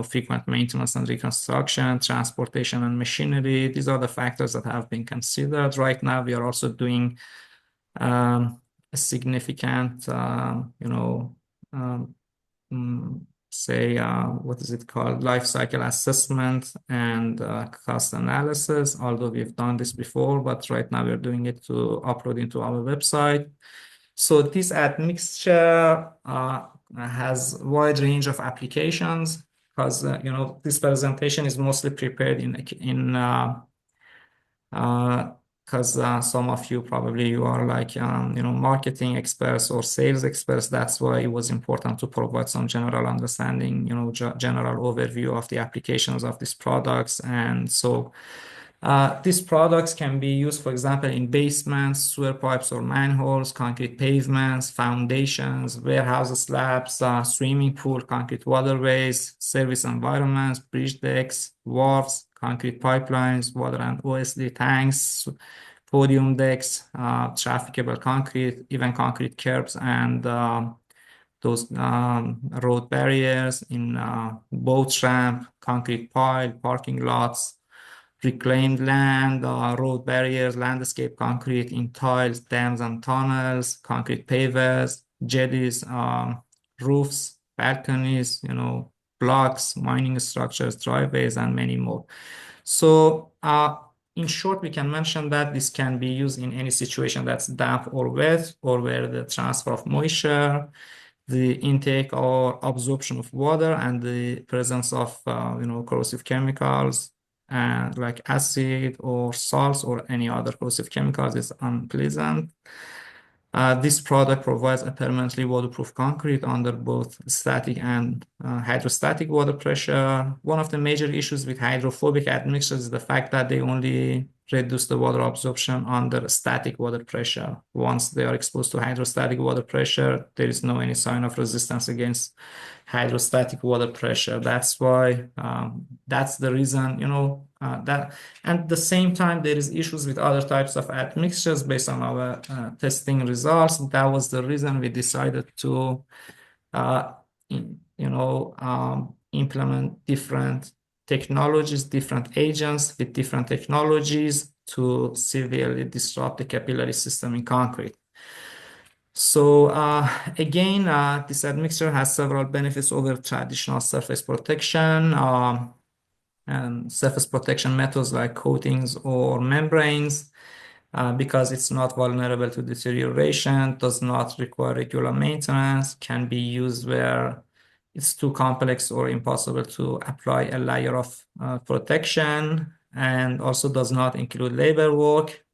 frequent maintenance and reconstruction, transportation and machinery. These are the factors that have been considered. Right now, we are also doing a significant, um, say, what is it called? Life cycle assessment and cost analysis, although we've done this before, but right now we're doing it to upload into our website. So this admixture has a wide range of applications because, this presentation is mostly prepared because some of you probably you are like marketing experts or sales experts. That's why it was important to provide some general understanding, general overview of the applications of these products. And so these products can be used, for example, in basements, sewer pipes or manholes, concrete pavements, foundations, warehouse slabs, swimming pool, concrete waterways, service environments, bridge decks, wharves, concrete pipelines, water and OSD tanks, podium decks, trafficable concrete, even concrete curbs, and those road barriers in boat ramp, concrete pile, parking lots, reclaimed land, road barriers, landscape concrete in tiles, dams and tunnels, concrete pavers, jetties, roofs, balconies, blocks, mining structures, driveways, and many more. So, in short, we can mention that this can be used in any situation that's damp or wet, or where the transfer of moisture, the intake or absorption of water, and the presence of corrosive chemicals and like acid or salts or any other corrosive chemicals is unpleasant. This product provides a permanently waterproof concrete under both static and hydrostatic water pressure. One of the major issues with hydrophobic admixtures is the fact that they only reduce the water absorption under static water pressure. Once they are exposed to hydrostatic water pressure, there is no any sign of resistance against hydrostatic water pressure. That's why, that's the reason, that. And at the same time, there is issues with other types of admixtures based on our testing results. That was the reason we decided to, implement different technologies, different agents with different technologies to severely disrupt the capillary system in concrete. So again, this admixture has several benefits over traditional surface protection. And surface protection methods like coatings or membranes, because it's not vulnerable to deterioration, does not require regular maintenance, can be used where it's too complex or impossible to apply a layer of protection, and also does not include labor work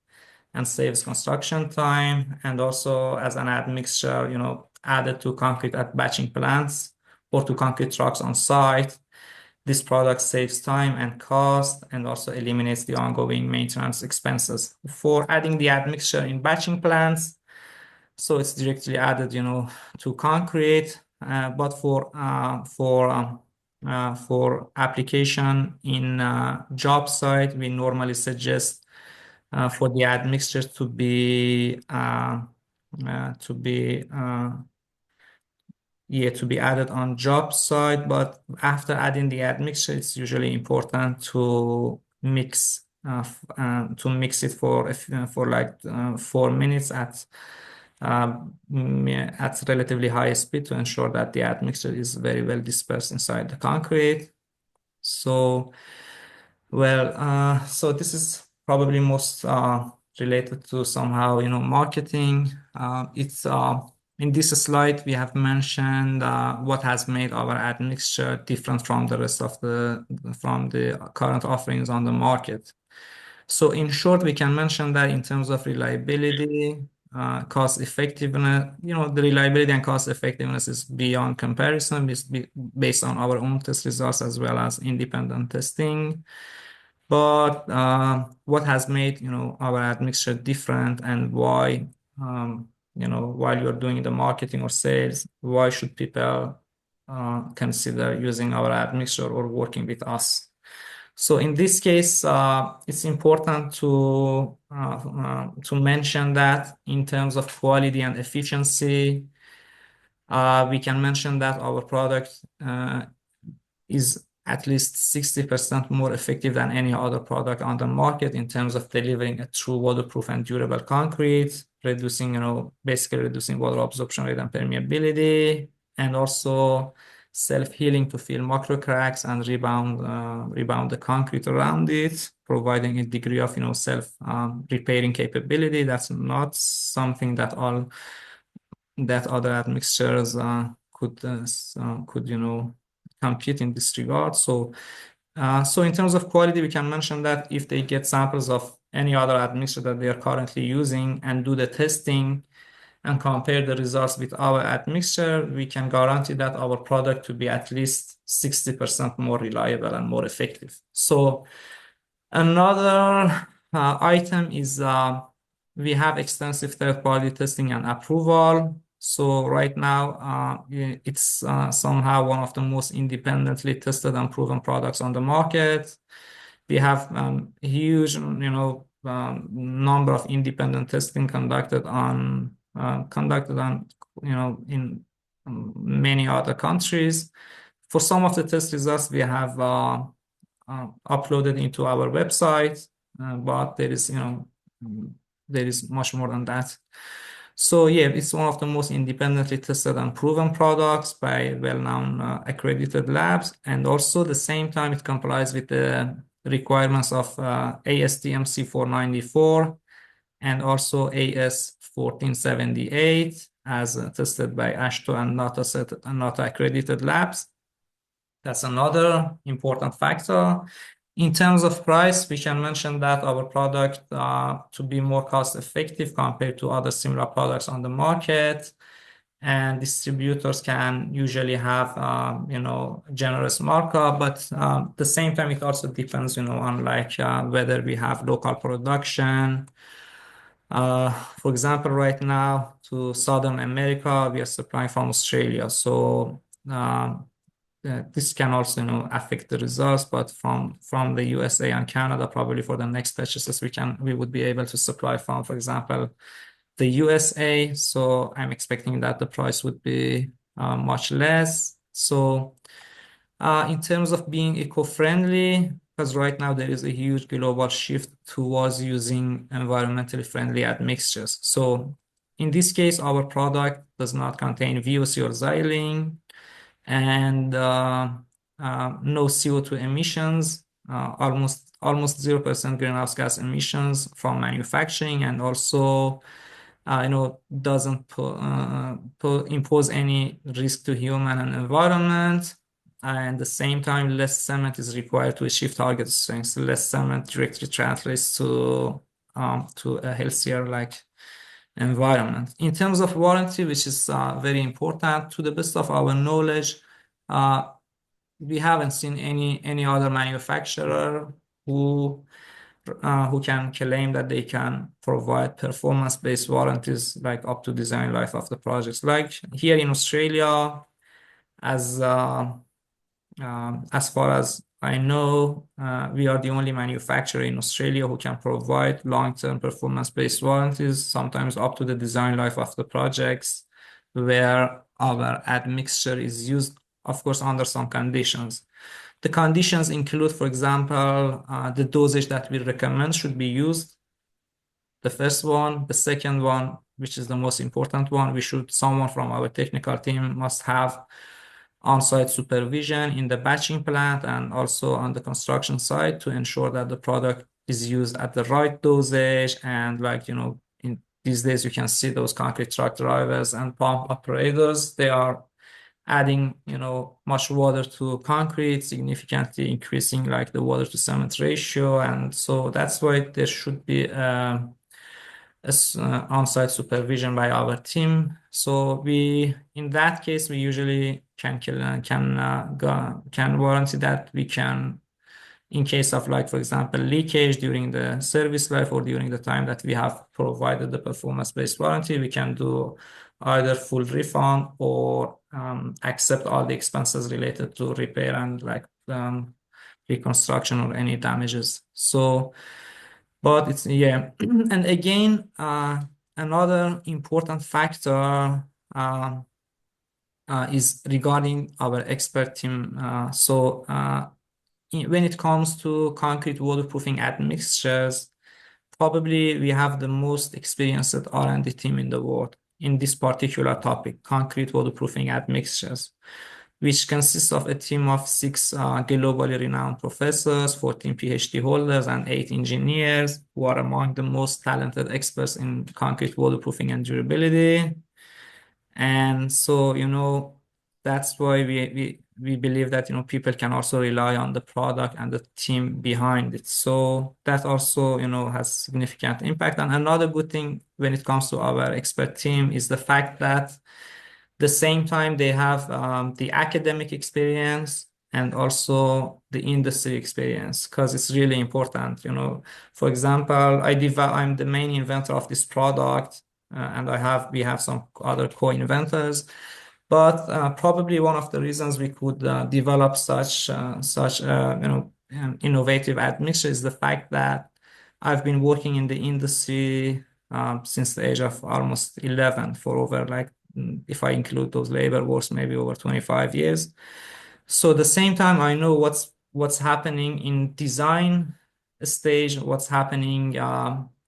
and saves construction time, and also as an admixture, added to concrete at batching plants or to concrete trucks on site. This product saves time and cost and also eliminates the ongoing maintenance expenses. For adding the admixture in batching plants, so it's directly added, to concrete, but for application in job site, we normally suggest for the admixture to be added on job site. But after adding the admixture, it's usually important to mix it for like 4 minutes at relatively high speed to ensure that the admixture is very well dispersed inside the concrete. So, so this is probably most related to somehow, marketing. It's in this slide, we have mentioned what has made our admixture different from the rest of from the current offerings on the market. So in short, we can mention that in terms of reliability, cost effectiveness, the reliability and cost effectiveness is beyond comparison, based on our own test results as well as independent testing. But what has made, our admixture different, and why, while you're doing the marketing or sales, why should people consider using our admixture or working with us? So in this case, it's important to mention that in terms of quality and efficiency, we can mention that our product is at least 60% more effective than any other product on the market in terms of delivering a true waterproof and durable concrete, reducing, basically reducing water absorption rate and permeability, and also self-healing to fill macro cracks and rebound the concrete around it, providing a degree of, self repairing capability. That's not something that other admixtures could compete in this regard. So in terms of quality, we can mention that if they get samples of any other admixture that they are currently using and do the testing and compare the results with our admixture, we can guarantee that our product to be at least 60% more reliable and more effective. So another item is we have extensive third-party testing and approval. So right now, it's somehow one of the most independently tested and proven products on the market. We have a huge, number of independent testing conducted in many other countries. For some of the test results, we have uploaded into our website, but there is much more than that. So yeah, it's one of the most independently tested and proven products by well-known accredited labs, and also at the same time it complies with the requirements of ASTM C494 and also AS 1478 as tested by AASHTO and NATO accredited labs. That's another important factor. In terms of price, we can mention that our product to be more cost effective compared to other similar products on the market, and distributors can usually have generous markup, but at the same time it also depends on whether we have local production. For example, right now to Southern America we are supplying from Australia, so this can also affect the results, but from the USA and Canada, probably for the next purchases we would be able to supply from, for example, the USA. So I'm expecting that the price would be much less. So in terms of being eco-friendly, because right now there is a huge global shift towards using environmentally friendly admixtures. So in this case, our product does not contain VOC or xylene, and no CO2 emissions, almost 0% greenhouse gas emissions from manufacturing, and also doesn't impose any risk to human and environment. And at the same time, less cement is required to achieve target strength. So less cement directly translates to a healthier environment. In terms of warranty, which is very important, to the best of our knowledge, we haven't seen any other manufacturer who can claim that they can provide performance-based warranties up to design life of the projects. Like here in Australia, as far as I know, we are the only manufacturer in Australia who can provide long-term performance-based warranties, sometimes up to the design life of the projects, where our admixture is used, of course, under some conditions. The conditions include, for example, the dosage that we recommend should be used. The first one. The second one, which is the most important one, someone from our technical team must have on-site supervision in the batching plant and also on the construction site to ensure that the product is used at the right dosage. And in these days, you can see those concrete truck drivers and pump operators, they are adding much water to concrete, significantly increasing the water to cement ratio. And so that's why there should be on-site supervision by our team. So in that case, we usually can warranty that we can, in case of for example, leakage during the service life or during the time that we have provided the performance-based warranty, we can do either full refund or accept all the expenses related to repair and reconstruction or any damages. So, but it's, yeah. And again, another important factor is regarding our expert team. When it comes to concrete waterproofing admixtures, probably we have the most experienced R&D team in the world in this particular topic, concrete waterproofing admixtures, which consists of a team of 6 globally renowned professors, 14 PhD holders, and 8 engineers who are among the most talented experts in concrete waterproofing and durability. And so, that's why we believe that, people can also rely on the product and the team behind it. So that also, has significant impact. And another good thing when it comes to our expert team is the fact that the same time they have the academic experience and also the industry experience, because it's really important. For example, I'm the main inventor of this product, and we have some other co-inventors. But probably one of the reasons we could develop such innovative admixture is the fact that I've been working in the industry since the age of almost 11, for over, like, if I include those labor works, maybe over 25 years. So at the same time, I know what's happening in design stage, what's happening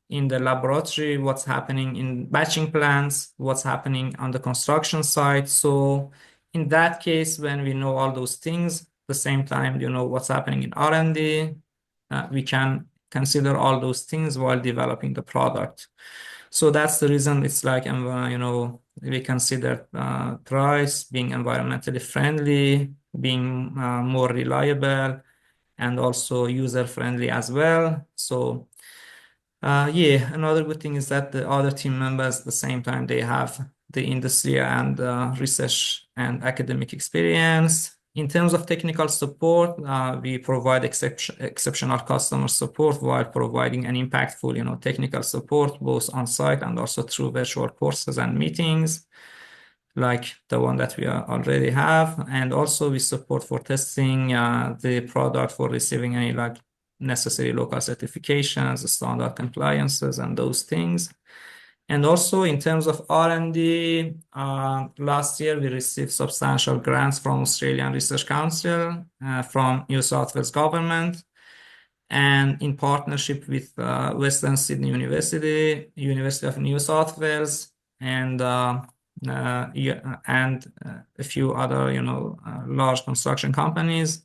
in the laboratory, what's happening in batching plants, what's happening on the construction site. So in that case, when we know all those things, at the same time, what's happening in R&D, we can consider all those things while developing the product. So that's the reason it's like, we consider price, being environmentally friendly, being more reliable, and also user friendly as well. So yeah, another good thing is that the other team members, at the same time, they have the industry and research and academic experience. In terms of technical support, we provide exceptional customer support while providing an impactful, technical support both on site and also through virtual courses and meetings, like the one that we already have. And also we support for testing the product for receiving any like necessary local certifications, standard compliances, and those things. And also in terms of R&D, last year we received substantial grants from Australian Research Council, from New South Wales government, and in partnership with Western Sydney University, University of New South Wales, and a few other, large construction companies.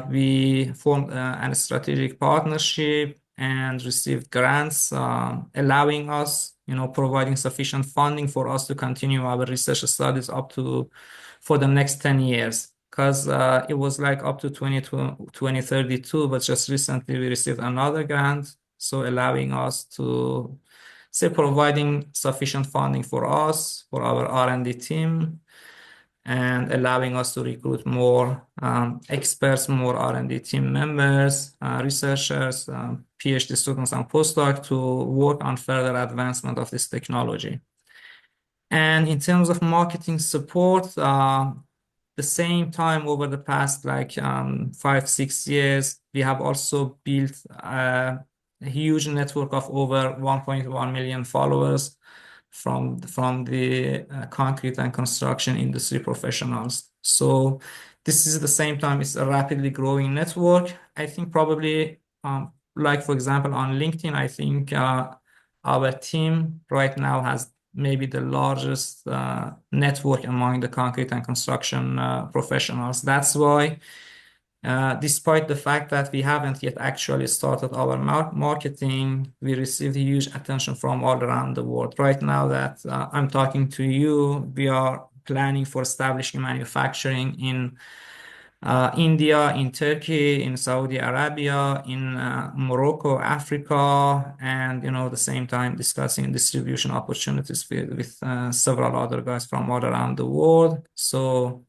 We formed a strategic partnership and received grants, allowing us, providing sufficient funding for us to continue our research studies for the next 10 years. Because it was like up to 2032, but just recently we received another grant, so allowing us to providing sufficient funding for us, for our R&D team, and allowing us to recruit more experts, more R&D team members, researchers, PhD students, and postdocs to work on further advancement of this technology. And in terms of marketing support, the same time over the past 5-6 years, we have also built a huge network of over 1.1 million followers from the concrete and construction industry professionals. So this is the same time, it's a rapidly growing network. I think probably, for example, on LinkedIn, I think our team right now has maybe the largest network among the concrete and construction professionals. That's why, despite the fact that we haven't yet actually started our marketing, we received huge attention from all around the world. Right now that I'm talking to you, we are planning for establishing manufacturing in India, in Turkey, in Saudi Arabia, in Morocco, Africa, and at the same time discussing distribution opportunities with several other guys from all around the world. So,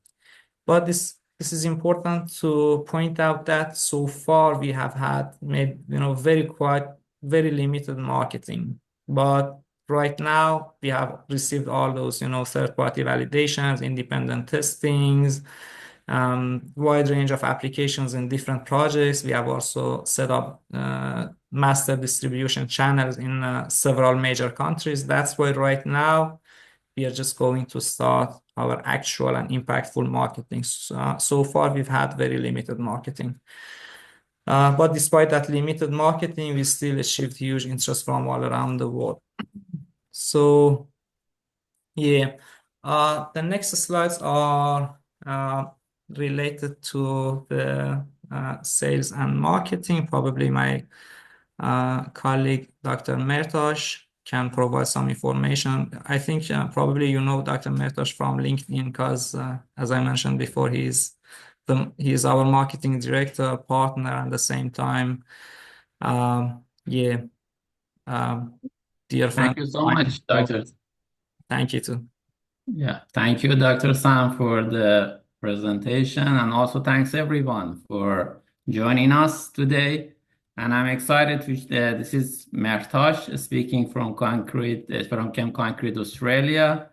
but this is important to point out that so far we have had made very limited marketing, but right now we have received all those third-party validations, independent testings, wide range of applications in different projects. We have also set up master distribution channels in several major countries. That's why right now we are just going to start our actual and impactful marketing. So far, we've had very limited marketing. But despite that limited marketing, we still achieved huge interest from all around the world. So, yeah, the next slides are related to the sales and marketing. Probably my colleague, Dr. Mehrtash, can provide some information. I think probably you know Dr. Mehrtash from LinkedIn because, as I mentioned before, he's our marketing director, partner, at the same time. Yeah, dear friend. Thank you so much, Dr. Thank you too. Yeah, thank you, Dr. Sam, for the presentation, and also thanks everyone for joining us today. And I'm excited to, this is Mehrtash speaking from ChemConcrete Australia.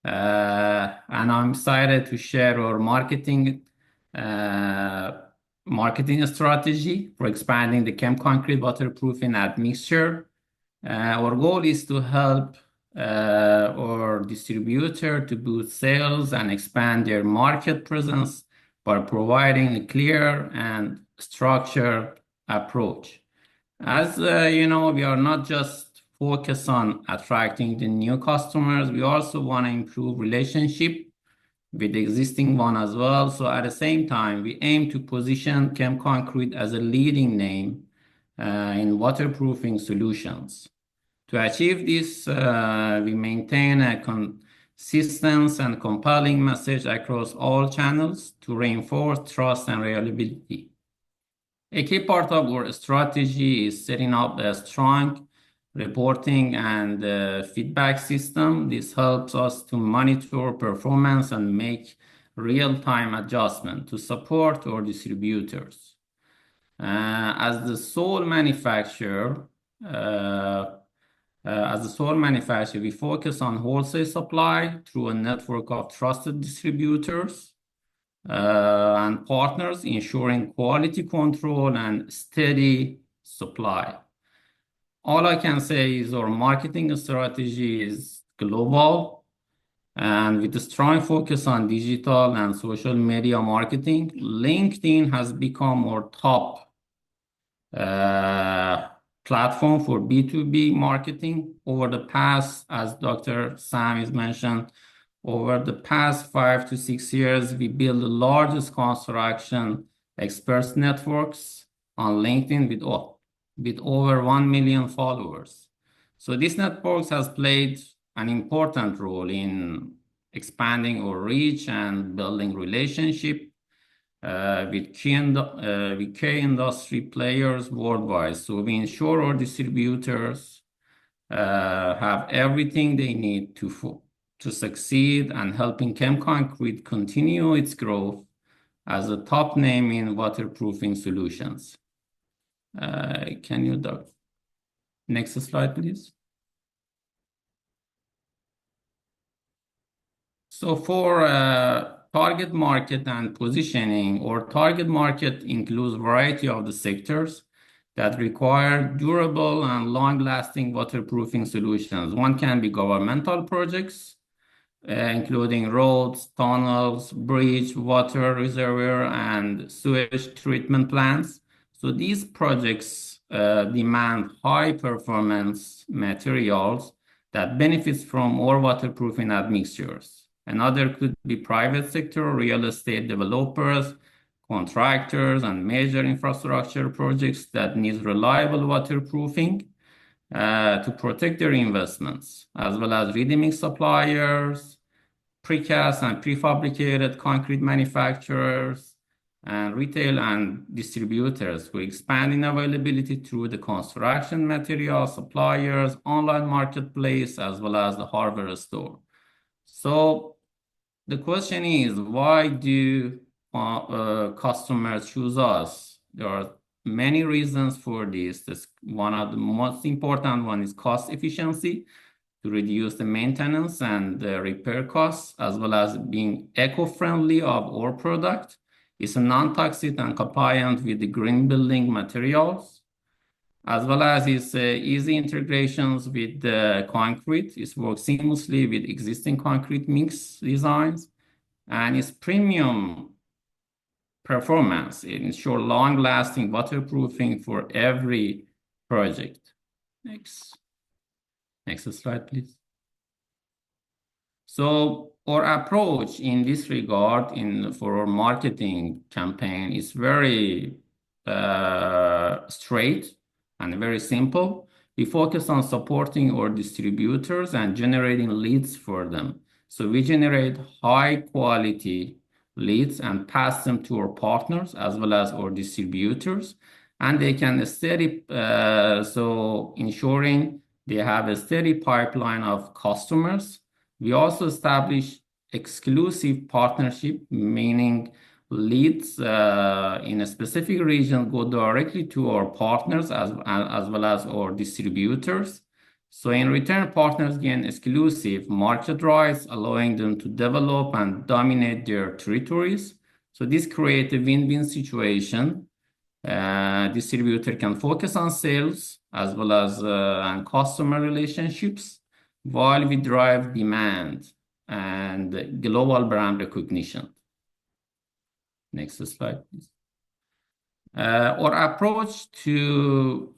And I'm excited to share our marketing strategy for expanding the ChemConcrete waterproofing admixture. Our goal is to help our distributor to boost sales and expand their market presence by providing a clear and structured approach. As you know, we are not just focused on attracting the new customers, we also want to improve relationship with the existing one as well. So at the same time, we aim to position ChemConcrete as a leading name in waterproofing solutions. To achieve this, we maintain a consistent and compelling message across all channels to reinforce trust and reliability. A key part of our strategy is setting up a strong reporting and feedback system. This helps us to monitor performance and make real-time adjustment to support our distributors. As the sole manufacturer, we focus on wholesale supply through a network of trusted distributors and partners, ensuring quality control and steady supply. All I can say is our marketing strategy is global, and with a strong focus on digital and social media marketing, LinkedIn has become our top platform for B2B marketing over the past, as Dr. Sam has mentioned, over the past 5 to 6 years, we built the largest construction experts networks on LinkedIn with over 1 million followers. So this network has played an important role in expanding our reach and building relationship with key industry players worldwide. So we ensure our distributors have everything they need to succeed, and helping ChemConcrete continue its growth as a top name in waterproofing solutions. Can you next slide, please? So for target market and positioning, our target market includes a variety of the sectors that require durable and long-lasting waterproofing solutions. One can be governmental projects, including roads, tunnels, bridge, water reservoir, and sewage treatment plants. So these projects demand high-performance materials that benefits from our waterproofing admixtures. Another could be private sector, real estate developers, contractors, and major infrastructure projects that need reliable waterproofing to protect their investments, as well as ready-mix suppliers, precast and prefabricated concrete manufacturers, and retail and distributors who expand in availability through the construction material suppliers, online marketplace, as well as the hardware store. So the question is, why do customers choose us? There are many reasons for this. One of the most important one is cost efficiency. to reduce the maintenance and the repair costs, as well as being eco-friendly of our product. It's a non-toxic and compliant with the green building materials, as well as its easy integrations with the concrete. It works seamlessly with existing concrete mix designs, and its premium performance. It ensures long-lasting waterproofing for every project. Next slide, please. So our approach in this regard for our marketing campaign is very straight and very simple. We focus on supporting our distributors and generating leads for them. So we generate high quality leads and pass them to our partners as well as our distributors, and they can steady, so ensuring they have a steady pipeline of customers. We also establish exclusive partnership, meaning leads in a specific region go directly to our partners as well as our distributors. So in return, partners gain exclusive market rights, allowing them to develop and dominate their territories. So this creates a win-win situation. Distributor can focus on sales as well as and customer relationships, while we drive demand and global brand recognition. Next slide, please. Our approach to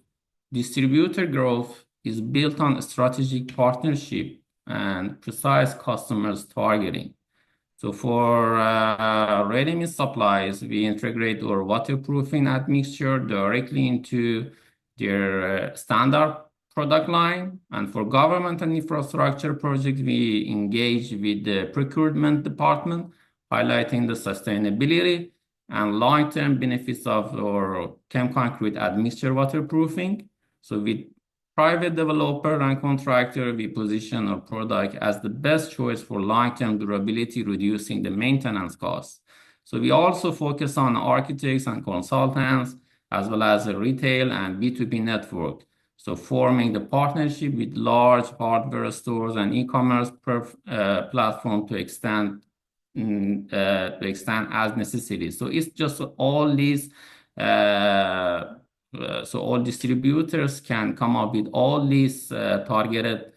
distributor growth is built on strategic partnership and precise customers targeting. So for ready-mix supplies, we integrate our waterproofing admixture directly into their standard product line. And for government and infrastructure projects, we engage with the procurement department, highlighting the sustainability and long-term benefits of our ChemConcrete admixture waterproofing. So with private developer and contractor, we position our product as the best choice for long-term durability, reducing the maintenance costs. So we also focus on architects and consultants, as well as a retail and B2B network. So forming the partnership with large hardware stores and e-commerce platform to extend as necessary. So it's just all these. So all distributors can come up with all these targeted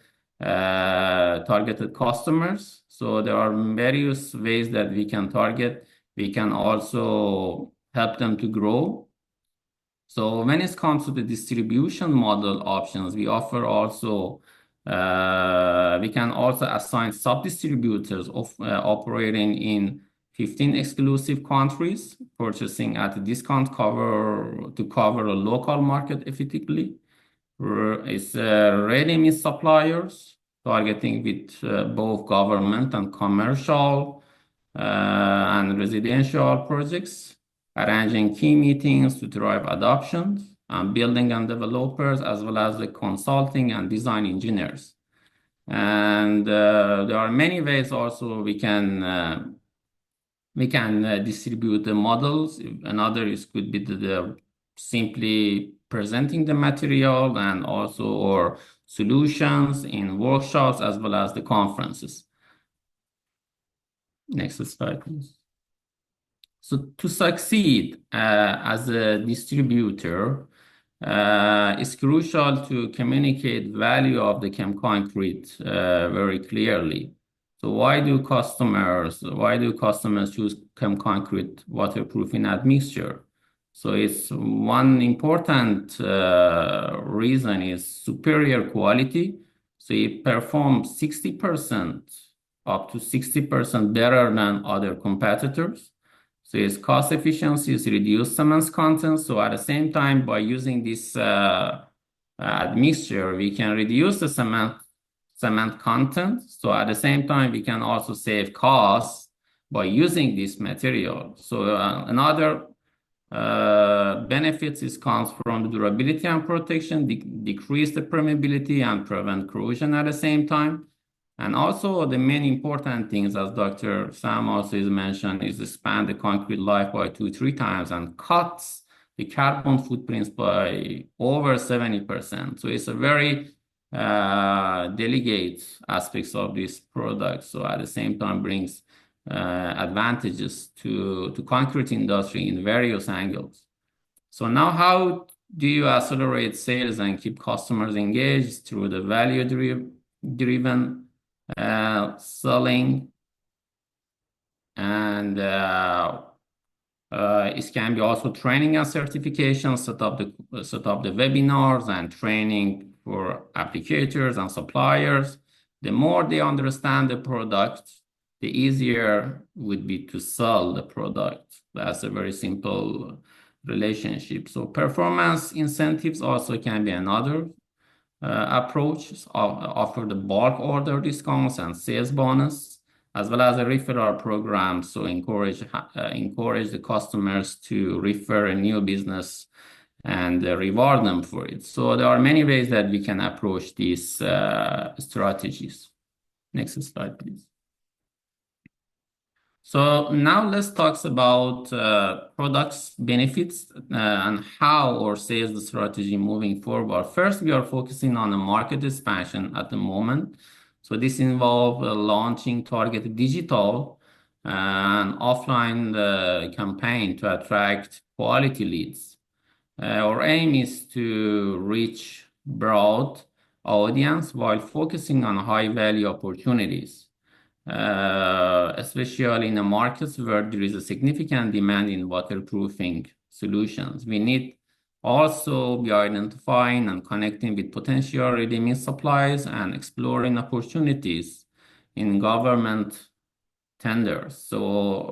customers. So there are various ways that we can target. We can also help them to grow. So when it comes to the distribution model options, we offer also, we can also assign sub-distributors operating in 15 exclusive countries, purchasing at a discount to cover a local market effectively. It's ready-mix suppliers targeting with both government and commercial and residential projects, arranging key meetings to drive adoption, and building and developers, as well as the consulting and design engineers. And there are many ways also we can distribute the models. Another could be the simply presenting the material and also our solutions in workshops as well as the conferences. Next slide, please. So to succeed as a distributor, it's crucial to communicate value of the ChemConcrete very clearly. So why do customers choose ChemConcrete waterproofing admixture? So it's one important reason is superior quality. So it performs 60% up to 60% better than other competitors. So its cost efficiency is reduced cement content. So at the same time, by using this admixture, we can reduce the cement content. So at the same time, we can also save costs by using this material. So another benefits comes from the durability and protection, decrease the permeability and prevent corrosion at the same time. And also the main important things, as Dr. Sam also is mentioned, is expand the concrete life by 2-3 times and cuts the carbon footprints by over 70%. So it's a very delegate aspects of this product. So at the same time brings advantages to concrete industry in various angles. So now how do you accelerate sales and keep customers engaged through the value-driven selling? And it can be also training and certification, set up the webinars and training for applicators and suppliers. The more they understand the product, the easier would be to sell the product. That's a very simple relationship. So performance incentives also can be another approach. Offer the bulk order discounts and sales bonus, as well as a referral program. So encourage the customers to refer a new business and reward them for it. So there are many ways that we can approach these strategies. Next slide, please. So now let's talk about products, benefits, and how our sales strategy moving forward. First, we are focusing on the market expansion at the moment. So this involves launching targeted digital and offline campaign to attract quality leads. Our aim is to reach broad audience while focusing on high value opportunities. Especially in the markets where there is a significant demand in waterproofing solutions. We need also be identifying and connecting with potential ready-mix suppliers and exploring opportunities in government tenders. So,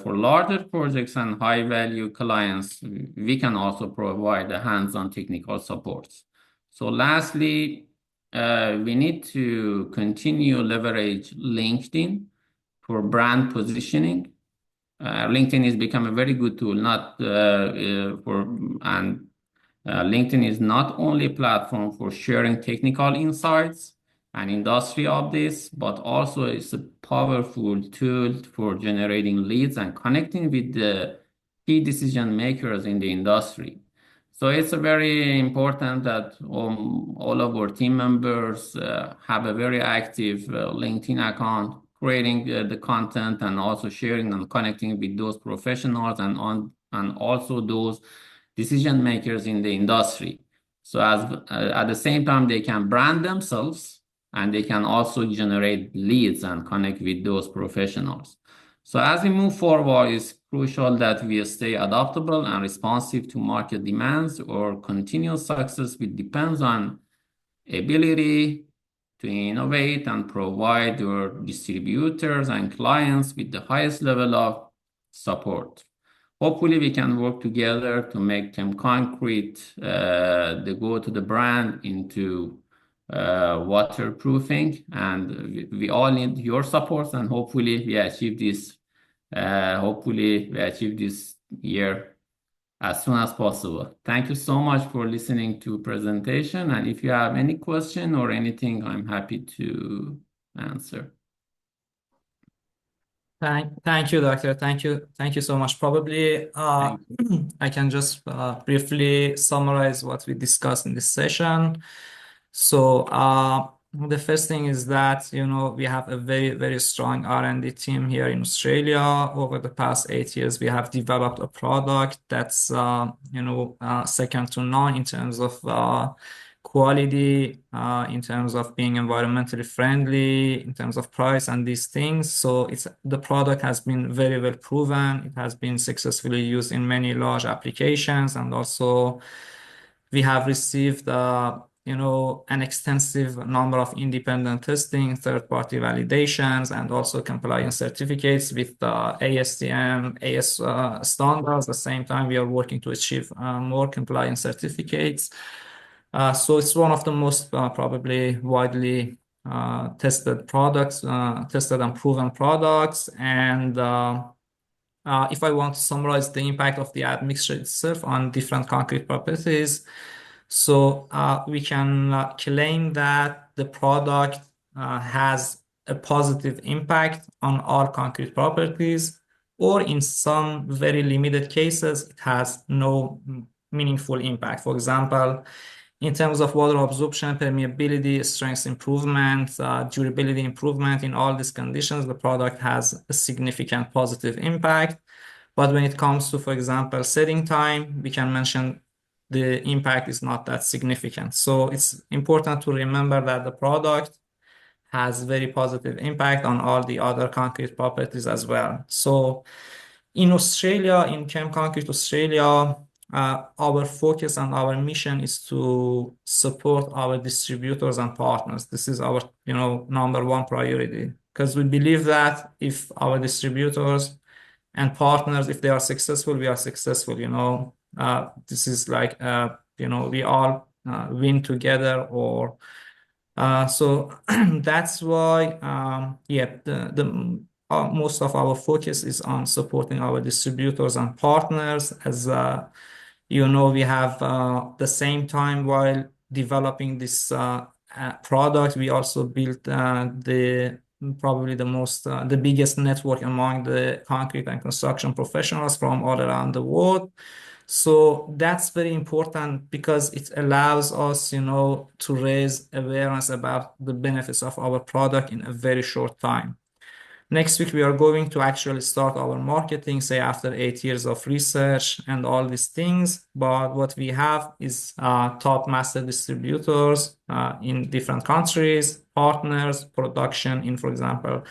for larger projects and high-value clients, we can also provide the hands-on technical support. So lastly, we need to continue leverage LinkedIn for brand positioning. LinkedIn has become a very good tool, LinkedIn is not only a platform for sharing technical insights and industry updates, but also it's a powerful tool for generating leads and connecting with the key decision makers in the industry. So it's very important that all of our team members have a very active LinkedIn account, creating the content and also sharing and connecting with those professionals and also those decision makers in the industry. So at the same time, they can brand themselves and they can also generate leads and connect with those professionals. So as we move forward, it's crucial that we stay adaptable and responsive to market demands. Or continuous success depends on ability to innovate and provide our distributors and clients with the highest level of support. Hopefully, we can work together to make ChemConcrete the go-to brand into waterproofing, and we all need your support, and hopefully we achieve this year as soon as possible. Thank you so much for listening to presentation, and if you have any question or anything, I'm happy to answer. Thank you, Doctor. Thank you so much. Probably I can just briefly summarize what we discussed in this session. So the first thing is that we have a very strong R&D team here in Australia. Over the past 8 years, we have developed a product that's second to none in terms of quality, in terms of being environmentally friendly, in terms of price and these things. So the product has been very well proven. It has been successfully used in many large applications, and also we have received an extensive number of independent testing, third-party validations, and also compliance certificates with ASTM, AS standards. At the same time, we are working to achieve more compliance certificates. So it's one of the most probably widely tested products, tested and proven products. And if I want to summarize the impact of the admixture itself on different concrete properties, so we can claim that the product has a positive impact on all concrete properties, or in some very limited cases, it has no meaningful impact. For example, in terms of water absorption, permeability, strength improvement, durability improvement. In all these conditions, the product has a significant positive impact. But when it comes to, for example, setting time, we can mention the impact is not that significant. So it's important to remember that the product has very positive impact on all the other concrete properties as well. So in Australia, in Chem Concrete Australia, our focus and our mission is to support our distributors and partners. This is our, number one priority, because we believe that if our distributors and partners, if they are successful, we are successful. This is like, we all win together. Or so that's why, the most of our focus is on supporting our distributors and partners. As we have the same time while developing this product, we also built probably the biggest network among the concrete and construction professionals from all around the world. So that's very important because it allows us, to raise awareness about the benefits of our product in a very short time. Next week, we are going to actually start our marketing, say after 8 years of research and all these things. But what we have is top master distributors in different countries, partners, production in, for example,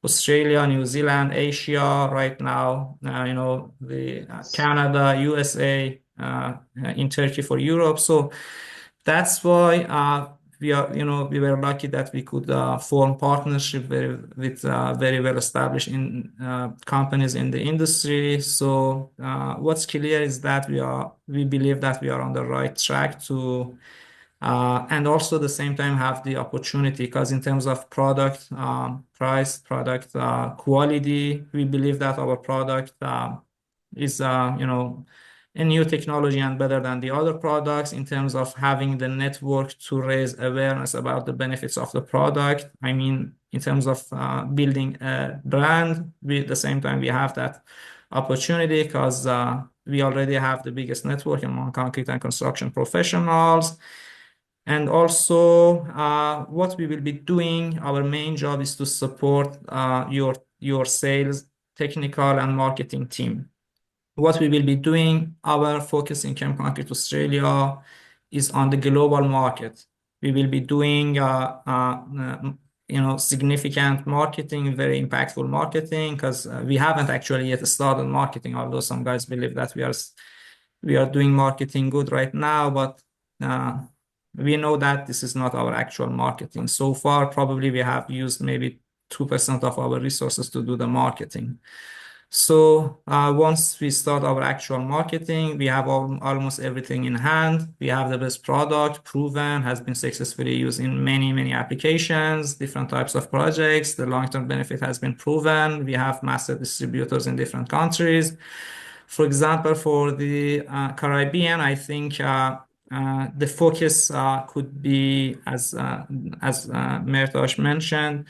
Australia, New Zealand, Asia, right now, the Canada, USA, in Turkey for Europe. So that's why we were lucky that we could form partnership with very well established companies in the industry. So what's clear is that we believe that we are on the right track to, and also at the same time have the opportunity, because in terms of product price, product quality, we believe that our product is a new technology and better than the other products in terms of having the network to raise awareness about the benefits of the product. I mean, in terms of building a brand, at the same time, we have that opportunity because we already have the biggest network among concrete and construction professionals. And also, what we will be doing, our main job is to support your sales, technical, and marketing team. What we will be doing, our focus in Chem Concrete Australia is on the global market. We will be doing, significant marketing, very impactful marketing, because we haven't actually yet started marketing, although some guys believe that we are doing marketing good right now, but we know that this is not our actual marketing. So far, probably we have used maybe 2% of our resources to do the marketing. So once we start our actual marketing, we have almost everything in hand. We have the best product, proven, has been successfully used in many, many applications, different types of projects. The long-term benefit has been proven. We have master distributors in different countries. For example, for the Caribbean, I think the focus could be, as Mehrtash mentioned,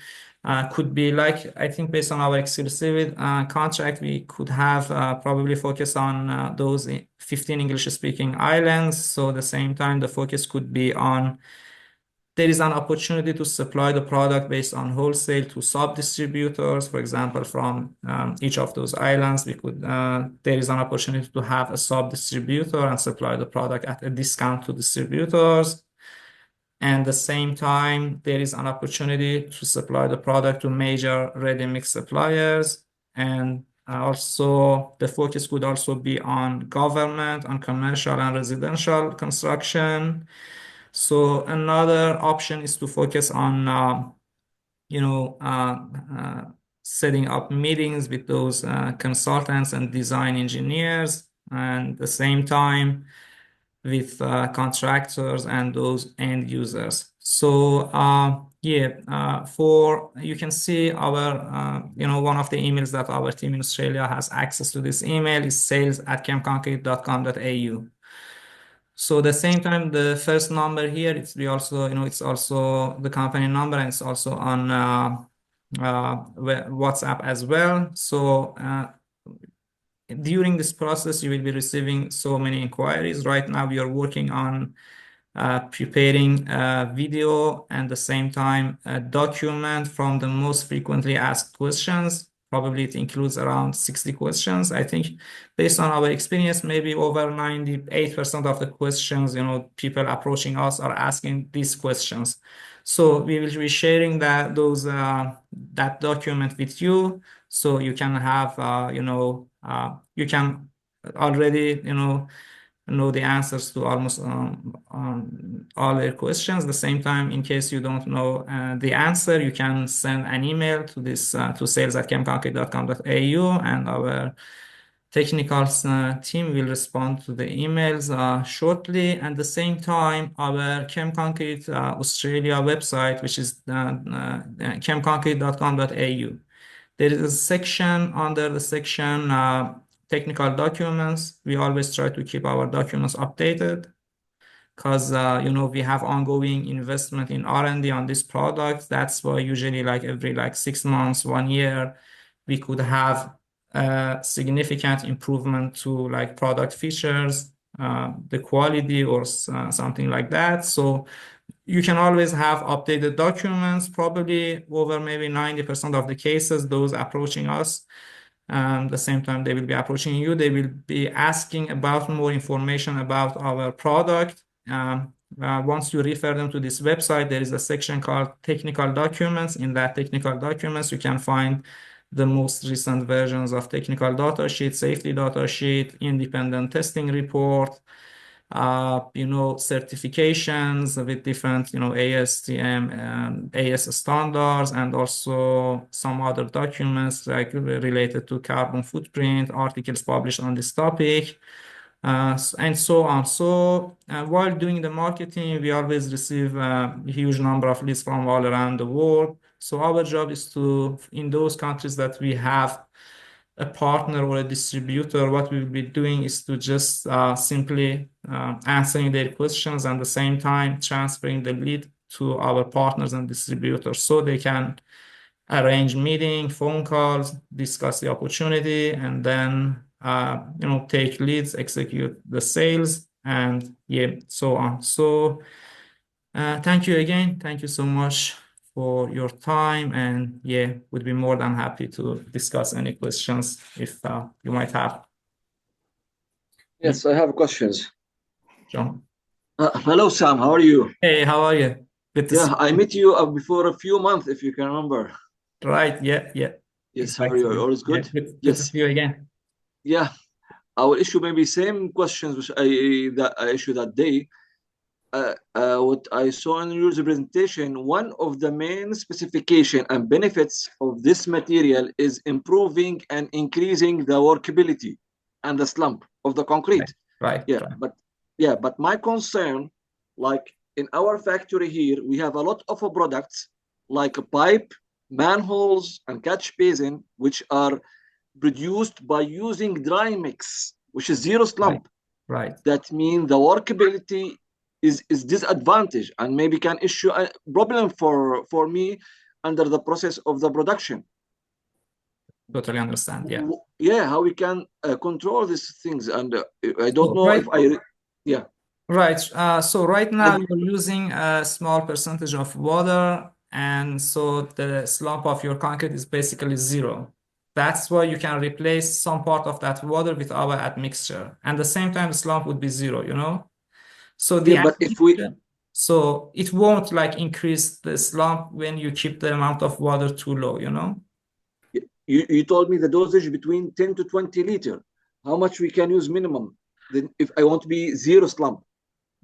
could be like, I think based on our exclusive contract, we could have probably focus on those 15 English-speaking islands. So at the same time, the focus could be on, there is an opportunity to supply the product based on wholesale to sub-distributors, for example, from each of those islands. There is an opportunity to have a sub-distributor and supply the product at a discount to distributors. And at the same time, there is an opportunity to supply the product to major ready-mix suppliers. And also, the focus could also be on government, on commercial and residential construction. So another option is to focus on, setting up meetings with those consultants and design engineers, and at the same time with contractors and those end users. So you can see our, one of the emails that our team in Australia has access to. This email is sales@chemconcrete.com.au. So at the same time, the first number here, it's also the company number, and it's also on WhatsApp as well. So during this process, you will be receiving so many inquiries. Right now, we are working on preparing a video and at the same time a document from the most frequently asked questions. Probably it includes around 60 questions. I think based on our experience, maybe over 98% of the questions, people approaching us are asking these questions. So we will be sharing that document with you, so you can have you can already know the answers to almost all their questions. At the same time, in case you don't know the answer, you can send an email to this to sales@chemconcrete.com.au, and our technical team will respond to the emails shortly. At the same time, our ChemConcrete Australia website, which is chemconcrete.com.au. There is a section under the section technical documents. We always try to keep our documents updated because we have ongoing investment in R&D on this product. That's why usually every 6 months, 1 year, we could have a significant improvement to product features, the quality, or something like that. So you can always have updated documents, probably over maybe 90% of the cases, those approaching us. The same time, they will be approaching you. They will be asking about more information about our product. Once you refer them to this website, there is a section called Technical Documents. In that technical documents, you can find the most recent versions of technical data sheet, safety data sheet, independent testing report, certifications with different, ASTM, AS standards, and also some other documents related to carbon footprint, articles published on this topic, and so on. So while doing the marketing, we always receive a huge number of leads from all around the world. So our job is to, in those countries that we have a partner or a distributor, what we will be doing is to just simply answering their questions and at the same time transferring the lead to our partners and distributors so they can arrange meeting, phone calls, discuss the opportunity, and then take leads, execute the sales, and so on. So thank you again. Thank you so much for your time, and would be more than happy to discuss any questions if you might have. Yes, I have questions. John. Hello, Sam. How are you? Hey, how are you? Good to see I met you before a few months, if you can remember. Right. Yeah. Yes. Exactly. How are you? All is good? Good Yes. to see you again. Yeah. I will issue maybe same questions which I issued that day. What I saw in your presentation, one of the main specification and benefits of this material is improving and increasing the workability and the slump of the concrete. Right. But my concern, like in our factory here, we have a lot of products like a pipe, manholes, and catch basin, which are produced by using dry mix, which is zero slump. Right. That means the workability is disadvantage and maybe can issue a problem for me under the process of the production. Totally understand. How we can control these things, and I don't know if I Right. So right now you're using a small percentage of water, and so the slump of your concrete is basically zero. That's why you can replace some part of that water with our admixture, and at the same time the slump would be zero. So but if we so it won't increase the slump when you keep the amount of water too low. You told me the dosage between 10 to 20 liter. How much we can use minimum? Then if I want to be zero slump.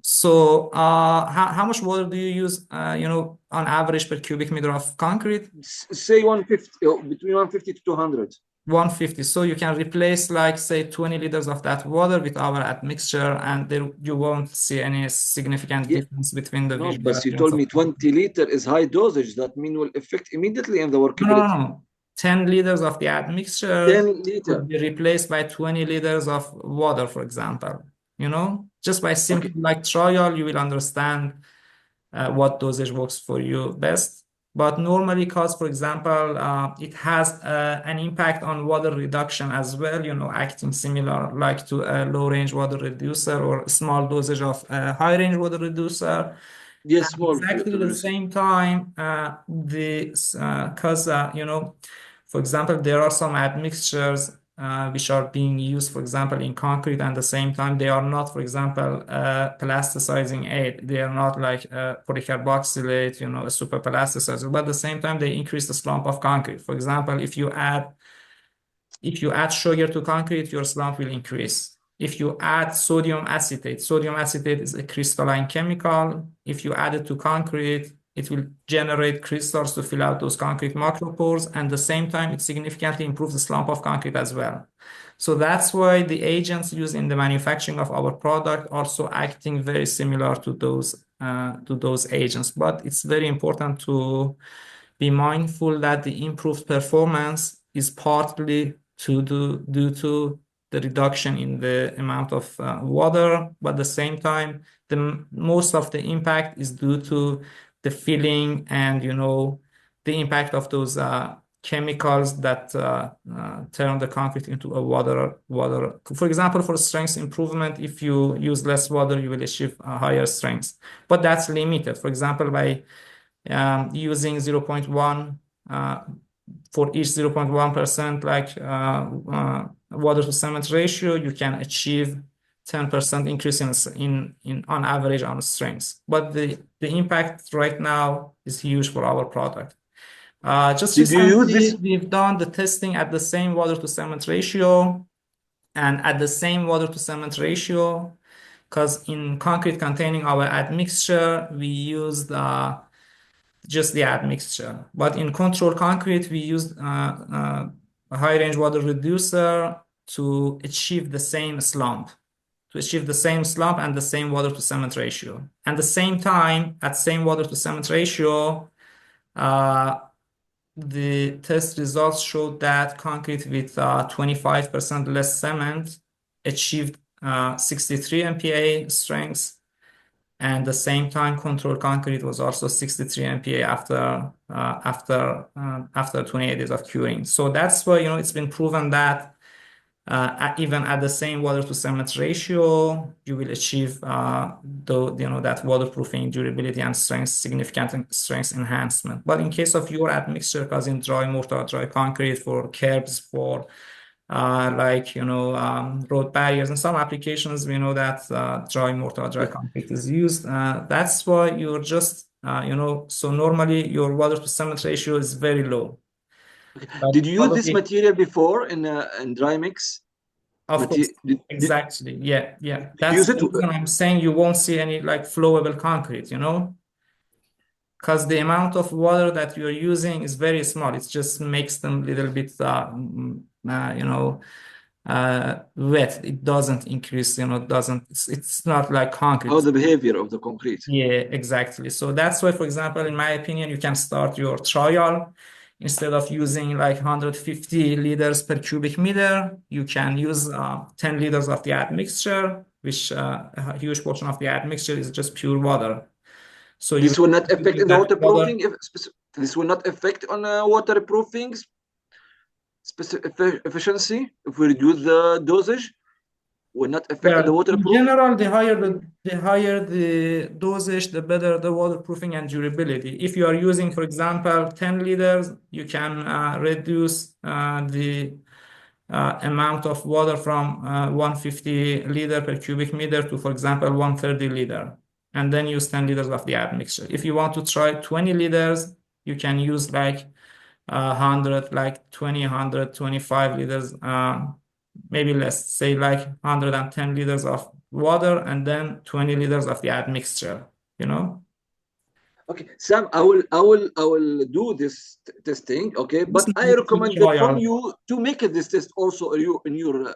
So how much water do you use, on average per cubic meter of concrete? Say 150, between 150 to 200. 150. So you can replace say 20 liters of that water with our admixture, and there you won't see any significant difference between the visual. But you told me 20 liter is high dosage. That mean will affect immediately in the workability. No. 10 liters of the admixture 10 liter could be replaced by 20 liters of water, for example. Just by simple trial, you will understand what dosage works for you best. But normally, cause, for example, it has an impact on water reduction as well, acting similar like to a low-range water reducer or a small dosage of a high-range water reducer. Yes, At small exactly the reduce. same time, for example, there are some admixtures which are being used, for example, in concrete, and at the same time, they are not, for example, plasticizing aid. They are not like polycarboxylate, a super plasticizer, but at the same time, they increase the slump of concrete. For example, if you add sugar to concrete, your slump will increase. If you add sodium acetate is a crystalline chemical. If you add it to concrete, it will generate crystals to fill out those concrete macropores, and at the same time, it significantly improves the slump of concrete as well. So that's why the agents used in the manufacturing of our product are also acting very similar to those agents. But it's very important to be mindful that the improved performance is partly due to the reduction in the amount of water, but at the same time, most of the impact is due to the filling and the impact of those chemicals that turn the concrete into a water. For example, for strength improvement, if you use less water, you will achieve a higher strength, but that's limited. For example, by using 0.1 for each 0.1% water to cement ratio, you can achieve 10% increase in on average on strength. But the impact right now is huge for our product. Just Did you use recently, this? we've done the testing at the same water to cement ratio, and at the same water to cement ratio, because in concrete containing our admixture, we used just the admixture. But in control concrete, we used a high range water reducer to achieve the same slump, and the same water to cement ratio. And the same time, at same water to cement ratio, the test results showed that concrete with 25% less cement achieved 63 MPa strength, and the same time control concrete was also 63 MPa after 28 days of curing. So that's why it's been proven that even at the same water to cement ratio, you will achieve that waterproofing, durability, and significant strength enhancement. But in case of your admixture, because in dry mortar, dry concrete, for curbs, for road barriers, and some applications, we know that dry mortar, dry concrete is used. That's why you're just, so normally your water to cement ratio is very low. Did you use this material before in dry mix? Of course, exactly. Yeah. That's the reason I'm saying you won't see any flowable concrete, because the amount of water that you're using is very small. It just makes them a little bit, wet. It doesn't increase, it's not like concrete. How the behavior of the concrete. Yeah, exactly. So that's why, for example, in my opinion, you can start your trial. Instead of using 150 liters per cubic meter, you can use 10 liters of the admixture, which a huge portion of the admixture is just pure water. So this will not affect in the waterproofing. This will not affect on waterproofing efficiency if we reduce the dosage. Will not affect the waterproof. In general, the higher the dosage, the better the waterproofing and durability. If you are using, for example, 10 liters, you can reduce the amount of water from 150 liter per cubic meter to, for example, 130 liter, and then use 10 liters of the admixture. If you want to try 20 liters, you can use 125 liters, maybe less, say 110 liters of water and then 20 liters of the admixture, Okay, Sam, I will do this testing. Okay, but I recommend that from you to make this test also in your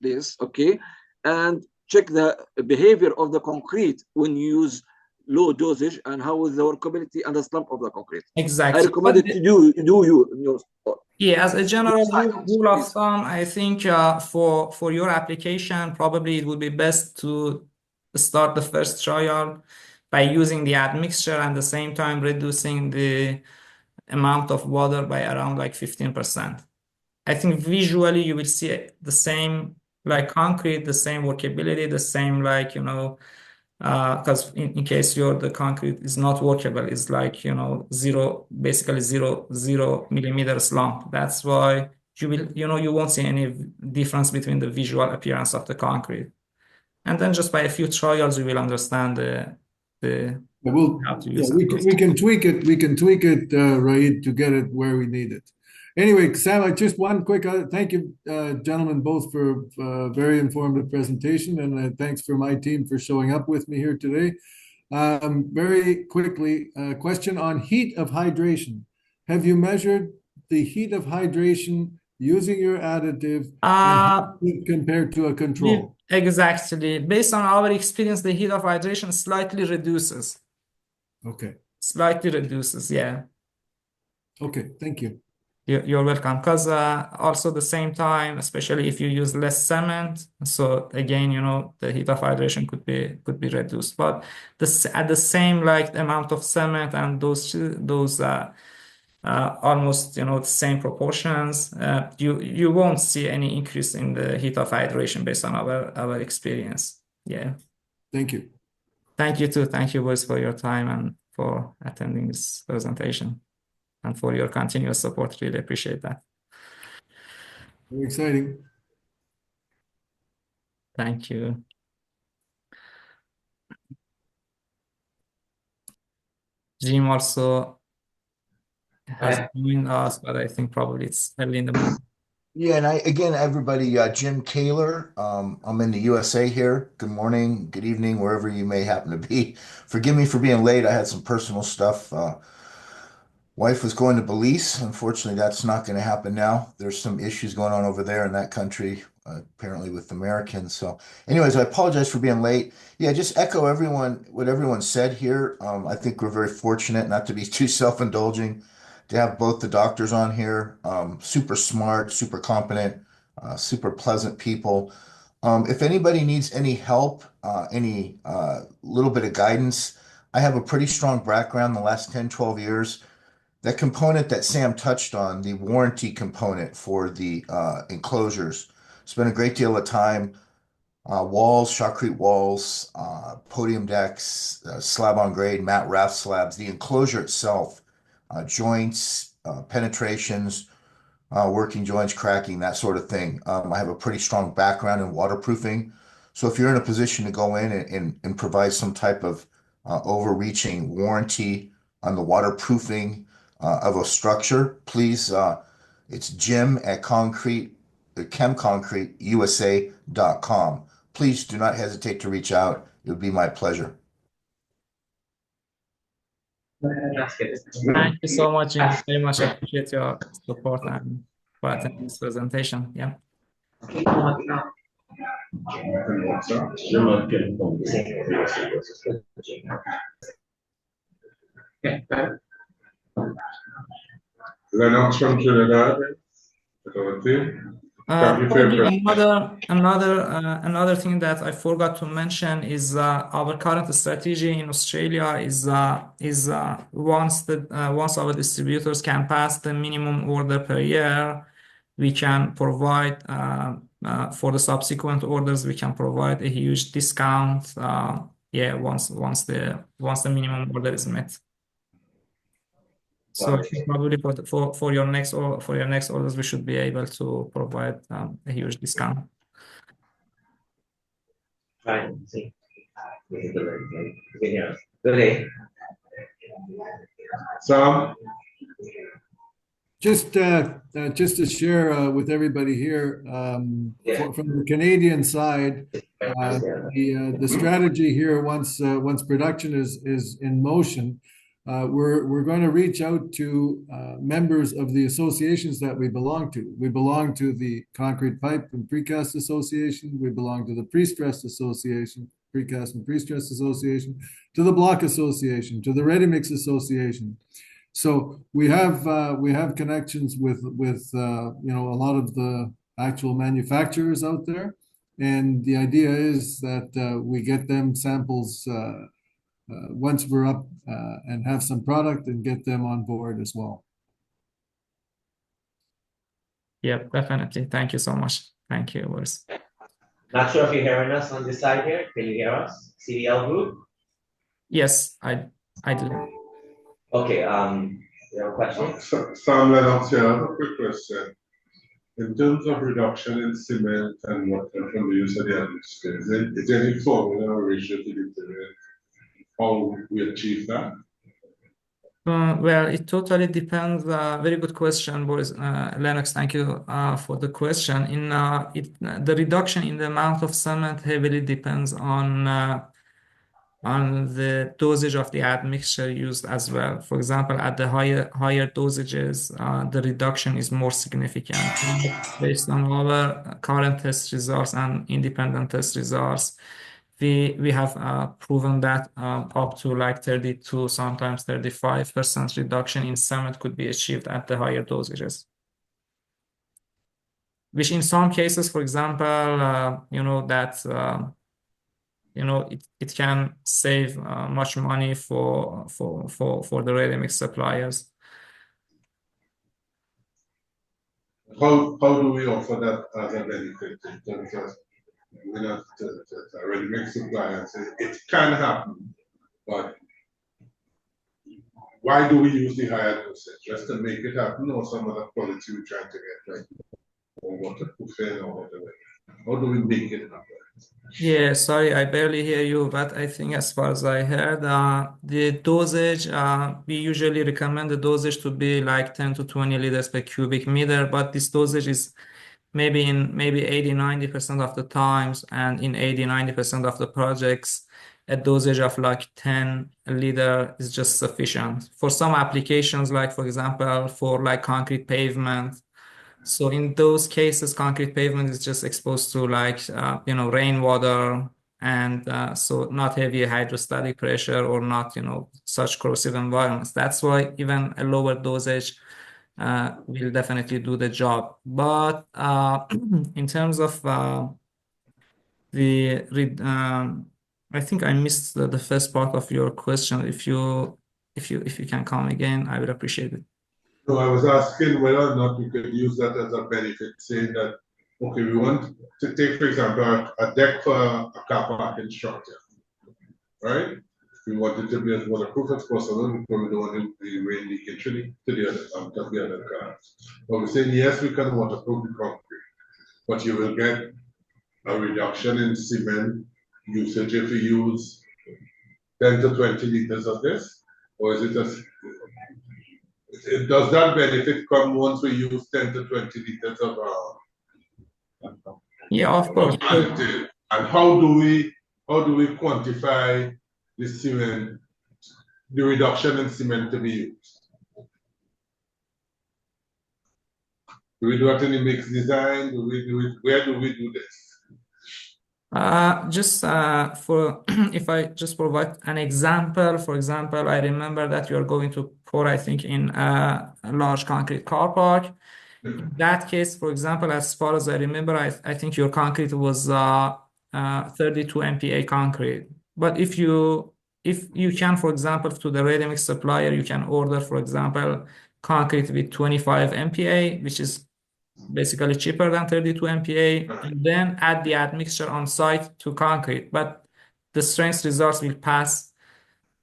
place. Okay, and check the behavior of the concrete when you use low dosage and how is the workability and the slump of the concrete. Exactly. I recommend it to do you in your spot. Yeah, as a general rule of thumb, I think for your application, probably it would be best to start the first trial by using the admixture and at the same time reducing the amount of water by around like 15%. I think visually you will see the same like concrete, the same workability, the same like, because in case the concrete is not workable, it's like, basically zero millimeters long. That's why you won't see any difference between the visual appearance of the concrete. And then just by a few trials, you will understand how to use it. We can tweak it. We can tweak it, Raid, to get it where we need it. Anyway, Sam, just one quick thank you, gentlemen, both for a very informative presentation, and thanks for my team for showing up with me here today. Very quickly, question on heat of hydration. Have you measured the heat of hydration using your additive compared to a control? Exactly. Based on our experience, the heat of hydration slightly reduces. Okay. Slightly reduces, yeah. Okay, thank you. You're welcome. Because also the same time, especially if you use less cement, so again, the heat of hydration could be reduced. But at the same like amount of cement and those almost the same proportions, you won't see any increase in the heat of hydration based on our experience. Yeah. Thank you. Thank you too. Thank you boys for your time and for attending this presentation and for your continuous support. Really appreciate that. Very exciting. Thank you. Jim also has joined us, but I think probably it's early in the morning. Yeah, and again, everybody, Jim Kaler. I'm in the USA here. Good morning, good evening, wherever you may happen to be. Forgive me for being late. I had some personal stuff. Wife was going to Belize. Unfortunately, that's not going to happen now. There's some issues going on over there in that country, apparently with Americans. So, anyways, I apologize for being late. Yeah, just echo what everyone said here. I think we're very fortunate not to be too self-indulging, to have both the doctors on here. Super smart, super competent, super pleasant people. If anybody needs any help, any little bit of guidance, I have a pretty strong background the last 10, 12 years. That component that Sam touched on, the warranty component for the enclosures, spent a great deal of time. Walls, shotcrete walls, podium decks, slab on grade, mat raft slabs, the enclosure itself, joints, penetrations, working joints, cracking, that sort of thing. I have a pretty strong background in waterproofing. So if you're in a position to go in and provide some type of overreaching warranty on the waterproofing of a structure, please, it's Jim at ChemConcrete Please do not hesitate to reach out. It would be my pleasure. Thank you so much, Jim. Very much appreciate your support and for attending this presentation. Yeah. Lennox from Trinidad. Probably another thing that I forgot to mention is our current strategy in Australia is once our distributors can pass the minimum order per year, we can provide for the subsequent orders we can provide a huge discount. Once the minimum order is met. So I think probably for your next orders, we should be able to provide a huge discount. Sam? Just to share with everybody here, from the Canadian side, the strategy here once production is in motion, we're going to reach out to members of the associations that we belong to. We belong to the Concrete Pipe and Precast Association. We belong to the Pre-Stressed Association, Precast and Pre-Stressed Association, to the Block Association, to the Ready Mix Association. So we have connections with a lot of the actual manufacturers out there, and the idea is that we get them samples once we're up and have some product and get them on board as well. Yep, definitely. Thank you so much. Thank you, Boris. Not sure if you're hearing us on this side here. Can you hear us? CDL group? Yes, I do. Okay, you have a question? Sam Lennox here. I have a quick question. In terms of reduction in cement and water from the use of the atmosphere, is there any formula or ratio to determine how we achieve that? Well, it totally depends. Very good question, Boris. Lennox, thank you for the question. The reduction in the amount of cement heavily depends on the dosage of the admixture used as well. For example, at the higher dosages, the reduction is more significant. Based on our current test results and independent test results, we have proven that up to like 32, sometimes 35% reduction in cement could be achieved at the higher dosages. Which in some cases, for example, it can save much money for the ready-mix suppliers. How do we offer that as a benefit in terms of ready-mix suppliers? It can happen, but why do we use the higher dosage? Just to make it happen, or some other quality we're trying to get, like or waterproofing or whatever? How do we make it happen? Yeah, sorry, I barely hear you, but I think as far as I heard, the dosage, we usually recommend the dosage to be like 10 to 20 liters per cubic meter, but this dosage is maybe 80, 90% of the times, and in 80, 90% of the projects, a dosage of like 10 liter is just sufficient. For some applications, like for example, for like concrete pavement, so in those cases, concrete pavement is just exposed to like, rainwater, and so not heavy hydrostatic pressure or not, such corrosive environments. That's why even a lower dosage will definitely do the job. But in terms of I think I missed the first part of your question. If you can come again, I would appreciate it. So I was asking whether or not we could use that as a benefit, saying that, okay, we want to take, for example, a deck for a car parking structure, right? We want it to be as waterproof as possible because we don't want the rain leakage to the other cars. But we're saying, yes, we can waterproof the concrete, but you will get a reduction in cement usage if you use 10 to 20 liters of this, or is it just... Does that benefit come once we use 10 to 20 liters of Yeah, of course. additive? And how do we quantify the cement, the reduction in cement to be used? Do we do it in the mix design? Do we do it? Where do we do this? If I just provide an example, for example, I remember that you're going to pour, I think, in a large concrete car park. In that case, for example, as far as I remember, I think your concrete was 32 MPa concrete. But if you can, for example, to the ready-mix supplier, you can order, for example, concrete with 25 MPa, which is basically cheaper than 32 MPa, and then add the admixture on site to concrete. But the strength results will pass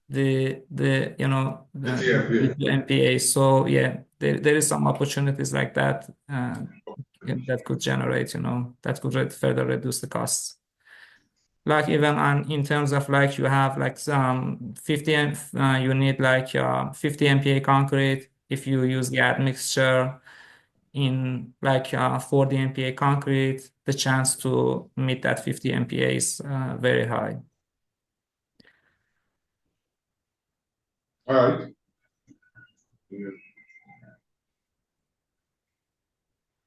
the MPA. So yeah, there is some opportunities like that that could generate, that could further reduce the costs. Like even in terms of like you have like some 50 you need like 50 MPa concrete. If you use the admixture in like 40 MPa concrete, the chance to meet that 50 MPa is very high. All right. Yeah.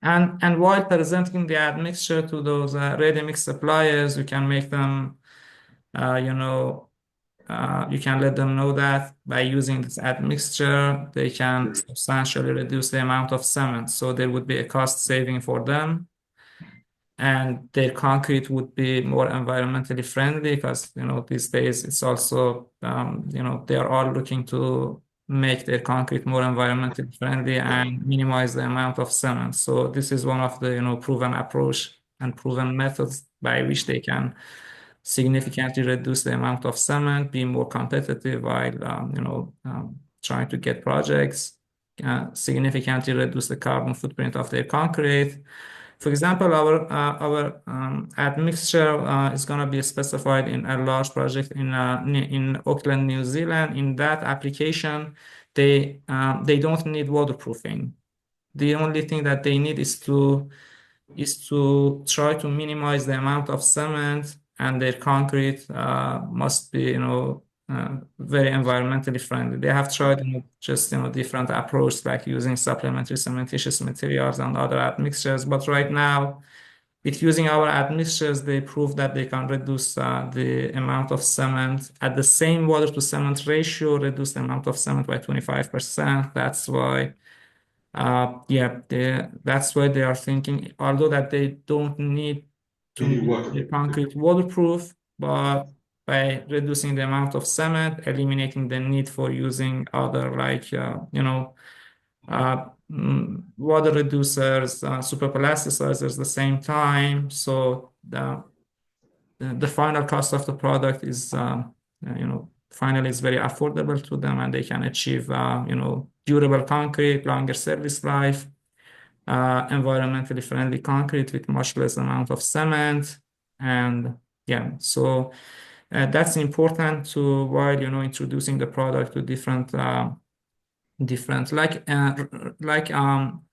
And while presenting the admixture to those ready-mix suppliers, you can make them, you can let them know that by using this admixture, they can substantially reduce the amount of cement. So there would be a cost saving for them. And their concrete would be more environmentally friendly because, these days it's also, they are all looking to make their concrete more environmentally friendly and minimize the amount of cement. So this is one of the proven approach and proven methods by which they can significantly reduce the amount of cement, be more competitive while trying to get projects, significantly reduce the carbon footprint of their concrete. For example, our admixture is going to be specified in a large project in Auckland, New Zealand. In that application, they don't need waterproofing. The only thing that they need is to try to minimize the amount of cement, and their concrete must be very environmentally friendly. They have tried just different approaches like using supplementary cementitious materials and other admixtures, but right now with using our admixtures, they prove that they can reduce the amount of cement at the same water to cement ratio, reduce the amount of cement by 25%. That's why that's why they are thinking, although that they don't need to Maybe make the concrete waterproof, but by reducing the amount of cement, eliminating the need for using other like water reducers, super plasticizers at the same time. So the final cost of the product is finally is very affordable to them, and they can achieve durable concrete, longer service life, environmentally friendly concrete with much less amount of cement. And so that's important to while introducing the product to different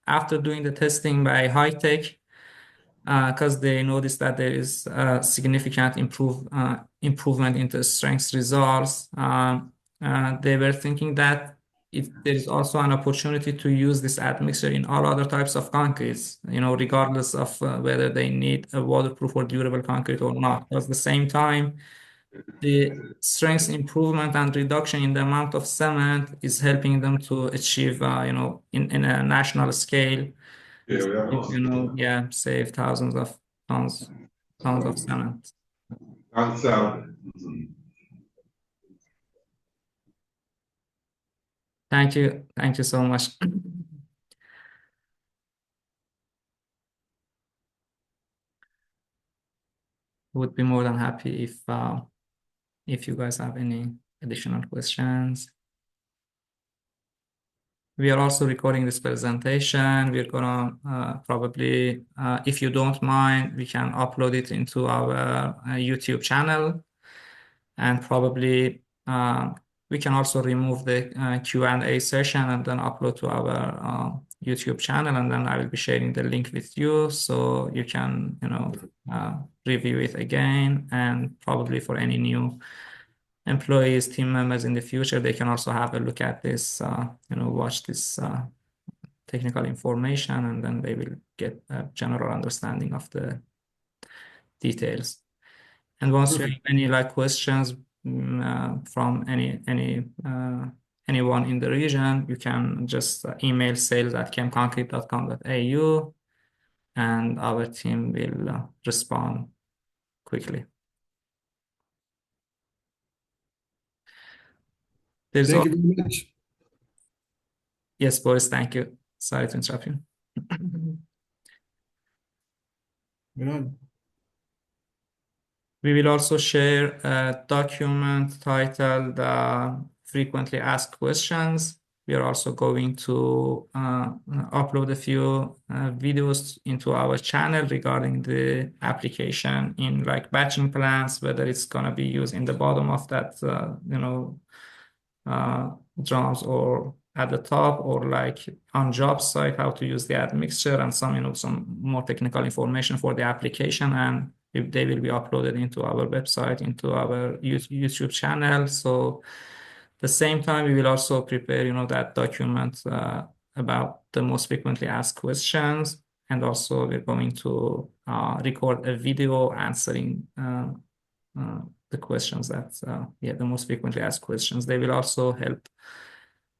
after doing the testing by high tech, because they noticed that there is significant improvement in the strength results. They were thinking that there is also an opportunity to use this admixture in all other types of concretes, regardless of whether they need a waterproof or durable concrete or not. At the same time, the strength improvement and reduction in the amount of cement is helping them to achieve, in a national scale, save thousands of tons of cement. Thank you so much. Would be more than happy if you guys have any additional questions. We are also recording this presentation. We're gonna probably, if you don't mind, we can upload it into our YouTube channel, and probably we can also remove the Q&A session and then upload to our YouTube channel, and then I will be sharing the link with you so you can review it again. And probably for any new employees, team members in the future, they can also have a look at this, watch this technical information, and then they will get a general understanding of the details. And once you have any questions from anyone in the region, you can just email sales@chemconcrete.com.au, and our team will respond quickly. Thank you very much. Yes, Boris, thank you. Sorry to interrupt you. Right on. We will also share a document titled Frequently Asked Questions. We are also going to upload a few videos into our channel regarding the application in batching plants, whether it's going to be used in the bottom of that, drums, or at the top, or on job site, how to use the admixture, and some more technical information for the application. And they will be uploaded into our website, into our YouTube channel. So at the same time, we will also prepare, that document about the most frequently asked questions. And also we're going to record a video answering the questions that, the most frequently asked questions. They will also help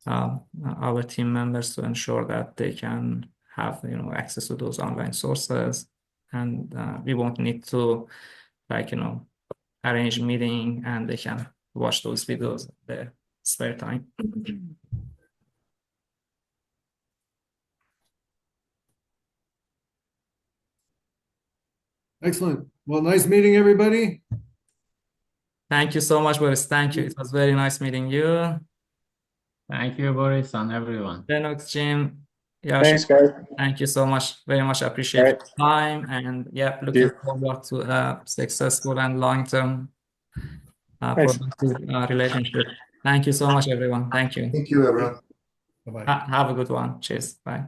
our team members to ensure that they can have, access to those online sources. And we won't need to arrange a meeting, and they can watch those videos in their spare time. Excellent. Well, nice meeting everybody. Thank you so much, Boris. Thank you. It was very nice meeting you. Thank you, Boris, and everyone. Lennox, Jim. Thanks, guys. Thank you so much. Very much appreciate All your right. time, and yeah, looking forward to a successful and long-term Thanks. productive relationship. Thank you so much, everyone. Thank you. Thank you, everyone. Bye-bye. Have a good one. Cheers. Bye.